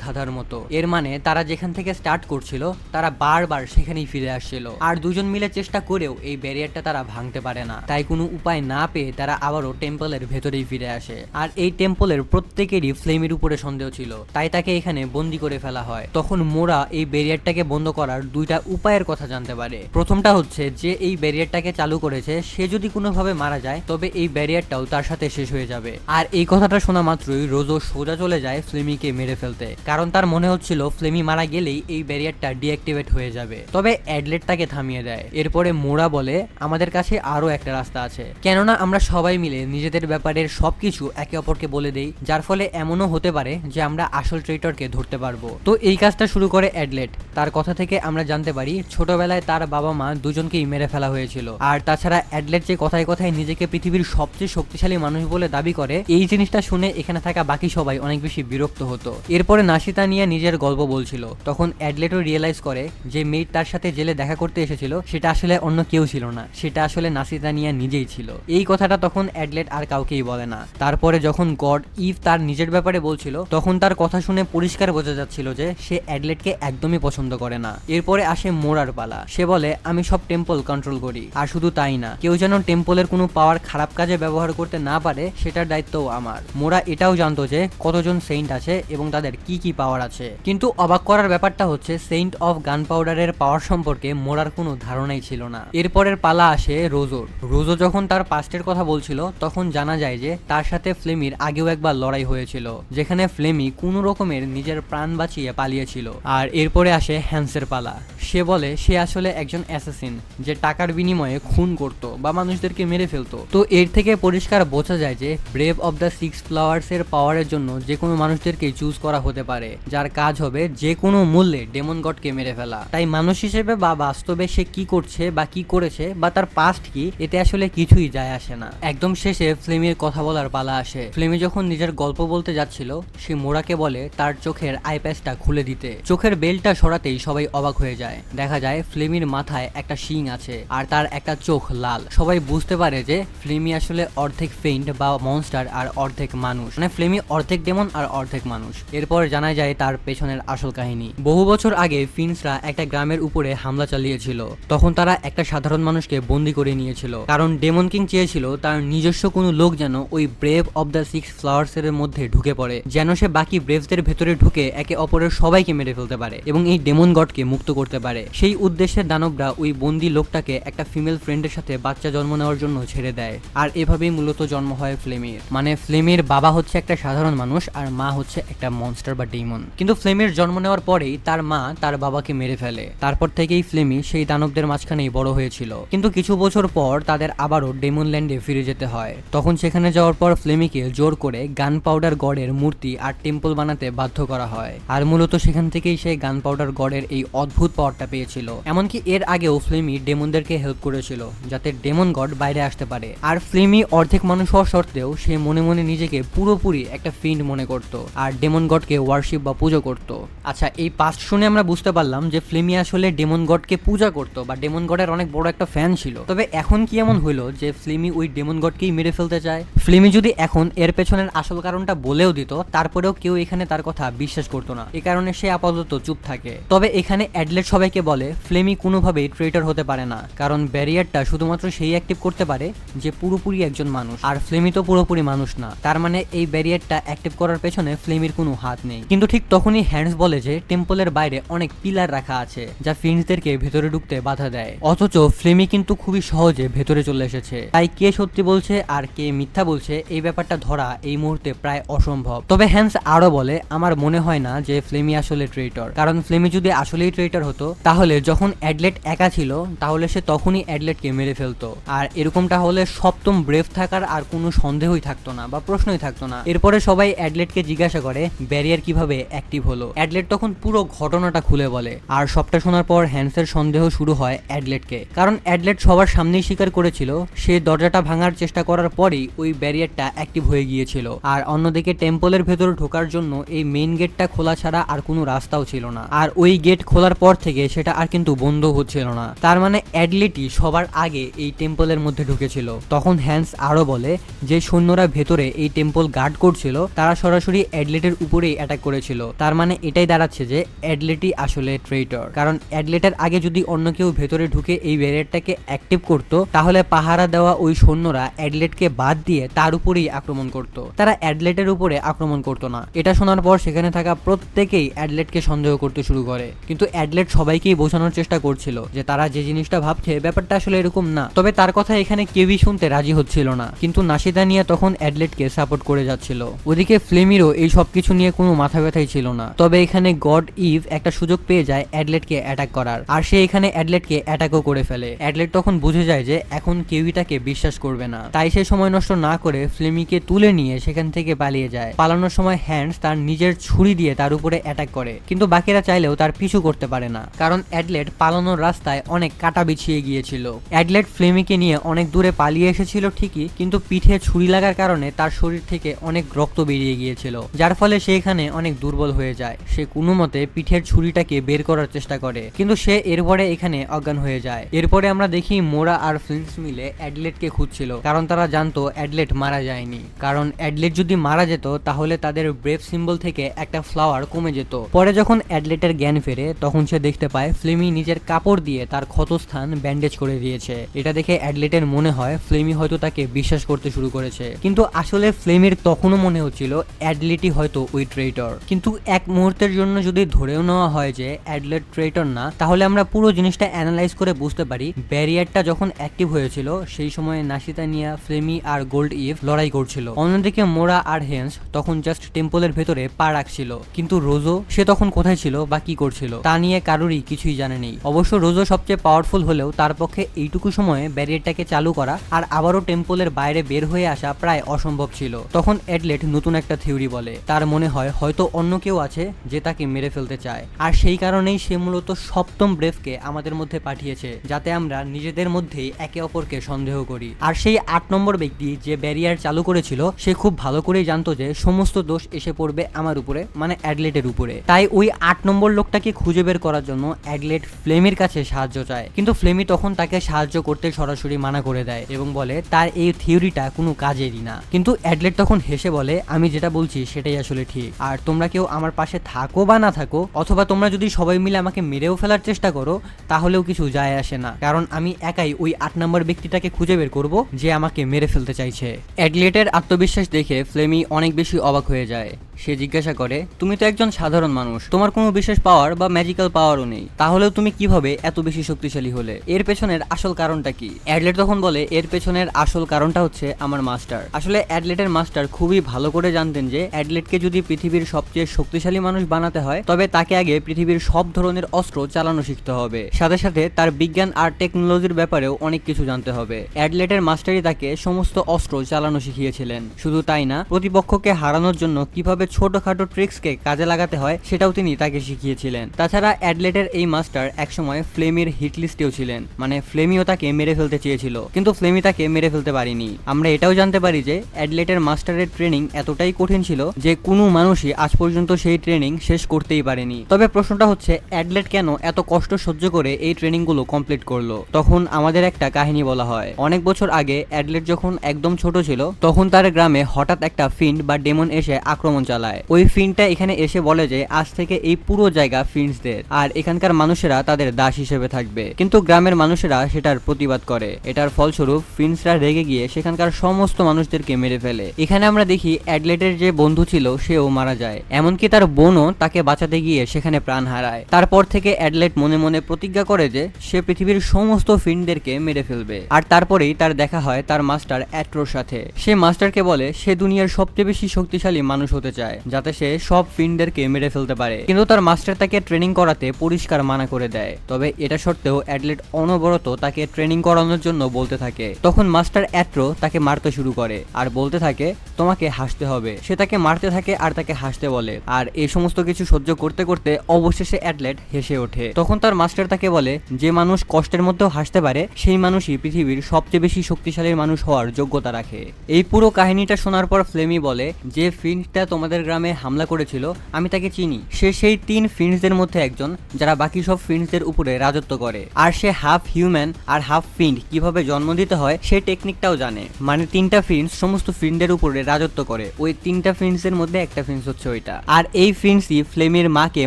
ধাঁধার মতো। এর মানে তারা যেখান থেকে স্টার্ট করছিল তারা বারবার সেখানেই ফিরে আসছিল, আর দুজন মিলে চেষ্টা করেও এই ব্যারিয়ারটা তারা ভাঙতে পারে না। তাই কোনো উপায় না পেয়ে তারা আবারও টেম্পলের ভেতরেই ফিরে আসে, আর এই টেম্পলের প্রত্যেকেরই ফ্লেমের উপরে সন্দেহ ছিল, তাই তাকে এখানে বন্দি করে ফেলা হয়। তখন মোরা এই ব্যারিয়ারটাকে বন্ধ করার দুইটা উপায়ের কথা জানতে পারে। প্রথমটা হচ্ছে যে এই ব্যারিয়ারটাকে চালু করেছে সে যদি কোনোভাবে মারা যায় তবে এই ব্যারিয়ারটাও তার সাথে শেষ হয়ে যাবে। আর এই কথাটা শোনা মাত্রই রোজো সোজা চলে যায় ফ্লেমিকে মেরে ফেলতে, কারণ তার মনে হচ্ছিল ফ্লেমি মারা গেলেই এই ব্যারিয়ারটা ডিঅ্যাক্টিভেট হয়ে যাবে। তবে অ্যাডলেট তাকে থামিয়ে দেয়। এরপরে মোরা বলে আমাদের কাছে আরো একটা রাস্তা আছে, কেননা আমরা সবাই মিলে নিজেদের ব্যাপারের সবকিছু একে অপরকে বলে দেই, যার ফলে এমনও হতে পারে যে আমরা আসল ট্রেটরকে ধরতে পারবো। তো এই কাজটা শুরু করে অ্যাডলেট। তার কথা থেকে আমরা জানতে পারি ছোটবেলায় তার বাবা মা দুজনকেই মেরে ফেলা হয়েছিল। আর তাছাড়া অ্যাডলেট যে কথায় কথায় নিজেকে পৃথিবীর সবচেয়ে শক্তিশালী মানুষ বলে দাবি করে, এই জিনিসটা শুনে এখানে থাকা বাকি সবাই অনেক বেশি বিরক্ত হতো। এরপরে নাশিতা নিয়ে নিজের গল্প বলছিল, তখন অ্যাডলেটও রিয়েলাইজ করে যে মেয়ের তার সাথে জেলে দেখা করতে এসেছিল সেটা আসলে অন্য কেউ ছিল না, সেটা আসলে নাশিতা নিয়ে নিজেই ছিল। এই কথাটা তখন অ্যাডলেট আর কাউকেই বলে না। তারপরে যখন গড ইভ তার নিজের ব্যাপারে বলছিল তখন তার কথা শুনে পরিষ্কার বোঝা যাচ্ছিল যে সে অ্যাডলেটকে একদমই পছন্দ করে না। এরপরে আসে মোরার পালা। সে বলে আমি সব টেম্পল কন্ট্রোল করি, আর শুধু তাই না, কেউ যেন টেম্পলের কোনো পাওয়ার খারাপ কাজে ব্যবহার করতে না পারে সেটার দায়িত্বও আমার। মোরা এটাও জানতো যে কতজন সেইন্ট আছে এবং তাদের কি কি পাওয়ার আছে, কিন্তু অবাক করার ব্যাপারটা হচ্ছে সেইন্ট অফ গান পাউডারের পাওয়ার সম্পর্কে মোরার কোনো ধারণাই ছিল না। এরপরের পালা আসে রোজোর। রোজো যখন তার পাস্টের কথা বলছিল তখন জানা যায় যে তার সাথে ফ্লেমির আগেও একবার লড়াই হয়েছিল, যেখানে ফ্লেমি কোনো রকমের নিজের প্রাণ বাঁচিয়ে পালিয়েছিল। আর এরপরে আসে হ্যান্সের পালা। সে বলে সে আসলে একজন অ্যাসাসিন যে টাকার বিনিময়ে খুন করত বা মানুষদেরকে মেরে ফেলতো। তো এর থেকে পরিষ্কার বোঝা যায় যে brave of the six flowers এর পাওয়ারের জন্য যে কোনো মানুষদেরকে চুজ করা হতে পারে, যার কাজ হবে যে কোনো মূল্যে ডেমন গডকে মেরে ফেলা। তাই মানুষ হিসেবে বা বাস্তবে সে কি করছে বা কি করেছে বা তার পাস্ট কি, এতে আসলে কিছুই যায় আসে না। একদম শেষে ফ্লেমির কথা বলার পালা আসে। ফ্লেমি যখন নিজের গল্প বলতে যাচ্ছিল সে মোরাকে বলে তার চোখের আইপ্যাচটা খুলে দিতে। চোখের বেলটা সরাতেই সবাই অবাক হয়ে যায়। দেখা যায় ফ্লেমির মাথায় একটা শিং আছে আর তার একটা চোখ লাল। সবাই বুঝতে পারে যে ফ্লেমি আসলে অর্ধেক ফেইন্ট বা মনস্টার আর অর্ধেক মানুষ, মানে ফ্লেমি অর্ধেক ডেমন আর অর্ধেক মানুষ। এরপর জানা যায় তার পেছনের আসল কাহিনী। বহু বছর আগে ফিন্সরা একটা গ্রামের উপরে হামলা চালিয়েছিল। তখন তারা একটা সাধারণ মানুষকে বন্দি করে নিয়েছিল, কারণ ডেমন কিং চেয়েছিল তার নিজস্ব কোনো লোক যেন ওই brave of the six flowers এর মধ্যে ঢুকে পড়ে, যেন সে বাকি ব্রেভদের ভেতরে ঢুকে একে অপরের সবাইকে মেরে ফেলতে পারে এবং এই ডেমন গডকে মুক্ত করতে পারে। সেই উদ্দেশ্যে দানবরা ওই বন্দি লোকটাকে একটা ফিমেল ফ্রেন্ডের সাথে বাচ্চা জন্ম নেওয়ার জন্য ছেড়ে দেয়। আর এভাবেই মূলত জন্ম হয় ফ্লেমির। মানে ফ্লেমির বাবা হচ্ছে একটা সাধারণ মানুষ আর মা হচ্ছে একটা মনস্টার বা ডেমন। কিন্তু ফ্লেমির জন্ম নেওয়ার পরেই তার মা তার বাবাকে মেরে ফেলে। তারপর থেকেই ফ্লেমি সেই দানবদের মাঝখানেই বড় হয়েছিল। কিন্তু কিছু বছর পর তাদের আবারও ডেমন ল্যান্ডে ফিরে যেতে হয়। তখন সেখানে যাওয়ার পর ফ্লেমিকে জোর করে গান পাউডার গডের মূর্তি আর টেম্পল বানাতে বাধ্য করা হয়। আর মূলত সেখান থেকেই সেই গান পাউডার গডের এই অদ্ভুত পাওয়ারটা পেয়েছিল। এমনকি এর আগেও ফ্লেমি ডেমনদেরকে হেল্প করেছিল যাতে ডেমন গড বাইরে আসতে পারে। আর ফ্লেমি অর্ধেক মানুষ হওয়া সত্ত্বেও সে মনে মনে নিজেকে পুরোপুরি একটা ফিন্ড মনে করত আর ডেমন গডকে ওয়ার্শিপ বা পুজো করত। আচ্ছা, এই পাস্ট শুনে আমরা বুঝতে পারলাম যে ফ্লেমি আসলে ডেমন গডকে পূজা করত বা ডেমন গডের অনেক বড় একটা ফ্যান ছিল। তবে এখন কি এমন হইলো যে ফ্লেমি ওই ডেমন গডকেই মেরে ফেলতে চায়? ফ্লেমি যদি এখন এর পেছনের আসল কারণটা বলেও দিত তারপরেও কেউ এখানে তার কথা বিশ্বাস করতো না, এই কারণে সে আপাতত চুপ থাকে। তবে এখানে অ্যাডলেট সবাইকে বলে ফ্লেমি কোনোভাবেই ট্রেটর হতে পারে না, কারণ ব্যারিয়ারটা শুধুমাত্র সেই অ্যাক্টিভ করতে পারে যে পুরোপুরি একজন মানুষ, আর ফ্লেমি তো পুরোপুরি মানুষ না। তার মানে এই ব্যারিয়ারটা অ্যাক্টিভ করার পেছনে ফ্লেমির কোনো হাত নেই। কিন্তু ঠিক তখনই হ্যান্ডস বলে যে টেম্পলের বাইরে অনেক পিলার রাখা আছে যা ফিন্সদেরকে ভেতরে ঢুকতে বাধা দেয়, অথচ ফ্লেমি কিন্তু খুবই সহজে ভেতরে চলে এসেছে। তাই কে সত্যি বলছে আর কে মিথ্যা বলছে এই ব্যাপারটা ধরা এই মুহূর্তে প্রায় অসম্ভব। তবে হ্যান্স আরো বলে আমার মনে হয় না যে ফ্লেমি আসলে ট্রেটর, কারণ ফ্লেমি যদি আসলেই ট্রেটর হতো তাহলে যখন অ্যাডলেট একা ছিল তাহলে সে তখনই অ্যাডলেটকে মেরে ফেলতো। আর এরকমটা হলে সপ্তম ব্রেভ থাকার আর কোনো সন্দেহই থাকতো না বা প্রশ্নই থাকতো না। এরপরে সবাই অ্যাডলেটকে জিজ্ঞাসা করে ব্যারিয়ার কিভাবে অ্যাক্টিভ হলো। অ্যাডলেট তখন পুরো ঘটনাটা খুলে বলে। আর সবটা শোনার পর হ্যান্সের সন্দেহ শুরু হয় অ্যাডলেটকে, কারণ অ্যাডলেট সবার সামনেই স্বীকার করেছিল সে দরজাটা ভাঙার চেষ্টা করার পরেই ওই ব্যারিয়ারটা অ্যাক্টিভ হয়ে গিয়েছিল। আর অন্যদিকে টেম্পলের ভেতরে ঢোকার জন্য এই মেইন গেটটা খোলা ছাড়া আর কোনো রাস্তাও ছিল না। আর ওই গেট খোলার পর থেকে সেটা আর কিন্তু বন্ধ হচ্ছিল না। তার মানে অ্যাডলেটই সবার আগে এই টেম্পলের মধ্যে ঢুকেছিল। তখন হ্যান্স আরো বলে যে সৈন্যরা ভেতরে এই টেম্পল গার্ড করছিল তারা সরাসরি অ্যাডলেটের উপরেই অ্যাটাক করেছিল। তার মানে এটাই দাঁড়াচ্ছে যে অ্যাডলেটই আসলে ট্রেইটর, কারণ অ্যাডলেটের আগে যদি অন্য কেউ ভেতরে ঢুকে এই ব্যারিয়ারটাকে অ্যাক্টিভ করতো তাহলে পাহারা দেওয়া ওই সৈন্যরা অ্যাডলেটকে বাদ দিয়ে তার উপরেই আক্রমণ করত, তারা অ্যাডলেটের উপরে আক্রমণ করতো না। এটা শোনার পর সেখানে থাকা প্রত্যেকেই অ্যাডলেটকে সন্দেহ করতে শুরু করে, কিন্তু অ্যাডলেট সবাইকেই বোঝানোর চেষ্টা করছিল যে তারা যে জিনিসটা ভাবছে ব্যাপারটা আসলে এরকম না। তবে তার কথা এখানে কেউই শুনতে রাজি হচ্ছিল না, কিন্তু নাশিদা নিয়ে তখন অ্যাডলেটকে সাপোর্ট করে যাচ্ছিল। ওদিকে ফ্লেমিরও এই সবকিছু নিয়ে কোনো মাথা ব্যথাই ছিল না। তবে এখানে গড ইভ একটা সুযোগ পেয়ে যায় অ্যাডলেটকে অ্যাটাক করার, আর সে এখানে অ্যাডলেটকে অ্যাটাকও করে ফেলে। অ্যাডলেট তখন বুঝে যায় যে এখন কেউই তাকে বিশ্বাস করবে না, তাই সে সময় নষ্ট না করে ফ্লেমিকে তুলে নিয়ে সেখান থেকে পালিয়ে যায়। পালানোর সময় হ্যান্ডস তার নিজের ছুরি দিয়ে তার উপরে অ্যাটাক করে, কিন্তু বাকিরা চাইলেও তার পিছু করতে পারে না, কারণ অ্যাডলেট পালানোর রাস্তায় অনেক কাটা বিছিয়ে গিয়েছিল। অ্যাডলেট ফ্লেমিকে নিয়ে অনেক দূরে পালিয়ে এসেছিল ঠিকই, কিন্তু পিঠে ছুরি লাগার কারণে তার শরীর থেকে অনেক রক্ত বেরিয়ে গিয়েছিল, যার ফলে সে এখানে অনেক দুর্বল হয়ে যায়। সে কোনো মতে পিঠের ছুরিটাকে বের করার চেষ্টা করে, কিন্তু সে এরপরে এখানে অজ্ঞান হয়ে যায়। এরপরে আমরা দেখি মোরা আর ফ্লিন্টস মিলে অ্যাডলেটকে খুঁজছিল, কারণ তারা জানতো অ্যাডলেট মারা যায়নি। কারণ অ্যাডলেট যদি মারা যেত তাহলে তাদের ব্রেভ সিম্বল থেকে একটা ফ্লাওয়ার কমে যেত। পরে যখন অ্যাডলেটের জ্ঞান ফেরে তখন সে দেখতে পায় ফ্লেমি নিজের কাপড় দিয়ে তার ক্ষতস্থান ব্যান্ডেজ করে দিয়েছে। এটা দেখে অ্যাডলেটের মনে হয় ফ্লেমি হয়তো তাকে বিশ্বাস করতে শুরু করেছে, কিন্তু আসলে ফ্লেমির তখনও মনে হচ্ছিল অ্যাডলেটই হয়তো ওই ট্রেইটর। কিন্তু এক মুহূর্তের জন্য যদি ধরেও নেওয়া হয় যে অ্যাডলেট ট্রেইটর না, তাহলে আমরা পুরো জিনিসটা অ্যানালাইজ করে বুঝতে পারি ব্যারিয়ারটা যখন অ্যাক্টিভ হয়েছিল সেই সময় নাশিতানিয়া, ফ্লেমি আর গোল্ড ইভ লড়াই করছিল। অন্যদিকে মোরা আর হেন্স তখন জাস্ট টেম্পলের ভেতরে পা রাখছিল, কিন্তু রোজো সে তখন কোথায় ছিল বা কি করছিল তা নিয়ে কারোরই কিছুই জানে নেই। অবশ্য রোজো সবচেয়ে পাওয়ারফুল হলেও তার পক্ষে এইটুকু সময়ে ব্যারিয়ারটাকে চালু করা আর আবারও টেম্পলের বাইরে বের হয়ে আসা প্রায় অসম্ভব ছিল। তখন অ্যাডলেট নতুন একটা থিওরি বলে, তার মনে হয় হয়তো অন্য কেউ আছে যে তাকে মেরে ফেলতে চায়, আর সেই কারণেই সে মূলত সপ্তম ব্রেভকে আমাদের মধ্যে পাঠিয়েছে যাতে আমরা নিজেদের মধ্যেই একে অপরকে সন্দেহ করি। আর সেই 8 নম্বর ব্যক্তি যে ব্যারিয়ার চালু করেছিল সে খুব ভালো করেই জানতো যে সমস্ত দোষ এসে পড়বে আমার উপরে, মানে অ্যাডলেটের উপরে। তাই ওই 8 নম্বর লোকটাকে খুঁজে বের করার জন্য অ্যাডলেট ফ্লেমির কাছে সাহায্য চায়, কিন্তু ফ্লেমি তখন তাকে সাহায্য করতে সরাসরি মানা করে দেয় এবং বলে তার এই থিওরিটা কোনো কাজেরই না। কিন্তু অ্যাডলেট তখন হেসে বলে আমি যেটা বলছি সেটাই আসলে ঠিক, আর তোমরা কেউ আমার পাশে থাকো বা না থাকো, অথবা তোমরা যদি সবাই মিলে আমাকে মেরেও ফেলার চেষ্টা করো তাহলেও কিছু যায় আসে না, কারণ আমি একাই ওই 8 নম্বর ব্যক্তিটাকে খুঁজে বের করব যে আমাকে মেরে ফেলতে চাইছে। অ্যাডলেটের আত্মবিশ্বাস দেখে ফ্লেমি অনেক বেশি অবাক হয়ে যায়। সে জিজ্ঞাসা করে তুমি তো একজন সাধারণ মানুষ, তোমার কোনো বিশেষ পাওয়ার বা ম্যাজিক্যাল পাওয়ারও নেই, তাহলেও তুমি কিভাবে এত বেশি শক্তিশালী হলে? এর পেছনের আসল কারণটা কি? অ্যাডলেট তখন বলে এর পেছনের আসল কারণটা হচ্ছে আমার মাস্টার। আসলে অ্যাডলেটের মাস্টার খুবই ভালো করে জানতেন যে অ্যাডলেটকে যদি পৃথিবীর সবচেয়ে শক্তিশালী মানুষ বানাতে হয় তবে তাকে আগে পৃথিবীর সব ধরনের অস্ত্র চালানো শিখতে হবে, সাথে সাথে তার বিজ্ঞান আর টেকনোলজির ব্যাপারেও অনেক কিছু জানতে হবে। অ্যাডলেটের মাস্টারই তাকে সমস্ত অস্ত্র চালানো শিখিয়েছিলেন। শুধু তাই না, প্রতিপক্ষকে হারানোর জন্য কিভাবে ছোটখাটো ট্রিক্সকে কাজে লাগাতে হয় সেটাও তিনি তাকে শিখিয়েছিলেন। তাছাড়া অ্যাডলেটের এই মাস্টার একসময় ফ্লেমির হিট লিস্টেও ছিলেন, মানে ফ্লেমিও তাকে মেরে ফেলতে চেয়েছিল, কিন্তু ফ্লেমি তাকে মেরে ফেলতে পারেনি। আমরা এটাও জানতে পারি যে অ্যাডলেটের মাস্টারের ট্রেনিং এতটাই কঠিন ছিল যে কোনো মানুষই আজ পর্যন্ত সেই ট্রেনিং শেষ করতেই পারেনি। তবে প্রশ্নটা হচ্ছে অ্যাডলেট কেন এত কষ্ট সহ্য করে এই ট্রেনিং গুলো কমপ্লিট করলো? তখন আমাদের একটা কাহিনী বলা হয়। অনেক বছর আগে অ্যাডলেট যখন একদম ছোট ছিল তখন তার গ্রামে হঠাৎ একটা ফিন্ড বা ডেমন এসে আক্রমণ চালায়। ওই ফিন্ডটা এখানে এসে বলে যে আজ থেকে এই পুরো জায়গা ফিন্ডসদের, আর এখানকার মানুষেরা তাদের দাস হিসেবে থাকবে। কিন্তু গ্রামের মানুষেরা সেটার প্রতিবাদ করে। এটার ফলস্বরূপ ফিন্ডসরা রেগে গিয়ে সেখানকার সমস্ত মানুষদেরকে মেরে ফেলে। এখানে আমরা দেখি অ্যাডলেটের যে বন্ধু ছিল সেও মারা যায়, এমনকি তার বোনও তাকে বাঁচাতে গিয়ে সেখানে প্রাণ হারায়। তারপর থেকে অ্যাডলেট মনে মনে প্রতিজ্ঞা করে যে সে পৃথিবীর সমস্ত ফিন্ডদেরকে মেরে ফেলবে। আর তারপরেই তার দেখা হয় তার মাস্টার অ্যাট্রোর সাথে। সে মাস্টারকে বলে সে দুনিয়ার সবচেয়ে বেশি শক্তিশালী মানুষ হতে চায়, চায় যাতে সে সব ফিন্ডদেরকে মেরে ফেলতে পারে, কিন্তু তার মাস্টার তাকে ট্রেনিং করাতে পরিষ্কার মানা করে দেয়। তবে এটা সত্ত্বেও অ্যাডলেট অনবরত তাকে ট্রেনিং করানোর জন্য বলতে থাকে। তখন মাস্টার অ্যাট্রো তাকে মারতে শুরু করে আর বলতে থাকে তোমাকে হাসতে হবে। সে তাকে মারতে থাকে আর তাকে হাসতে বলে, আর এই সমস্ত কিছু সহ্য করতে করতে অবশেষে অ্যাডলেট হেসে ওঠে। তখন তার মাস্টার তাকে বলে যে মানুষ কষ্টের মধ্যেও হাসতে পারে সেই মানুষই পৃথিবীর সবচেয়ে বেশি শক্তিশালী মানুষ হওয়ার যোগ্যতা রাখে। এই পুরো কাহিনীটা শোনার পর ফ্লেমি বলে যে ফিন্ডটা তোমাদের গ্রামে হামলা করেছিল আমি তাকে চিনি। সে সেই 3 ফিন্ডসদের মধ্যে একজন যারা বাকি সব ফিন্ডসদের উপরে রাজত্ব করে, আর সে হাফ হিউম্যান আর হাফ ফিন্ড কিভাবে জন্ম দিতে হয় সেই টেকনিকটাও জানে। মানে 3টা ফিন্ডস সমস্ত ফিন্ডের উপরে রাজত্ব করে, ওই 3টা ফিন্ডসের মধ্যে একটা ফিন্ডস হচ্ছে ওইটা। আর এই ফিন্ডসই ফ্লেমির মাকে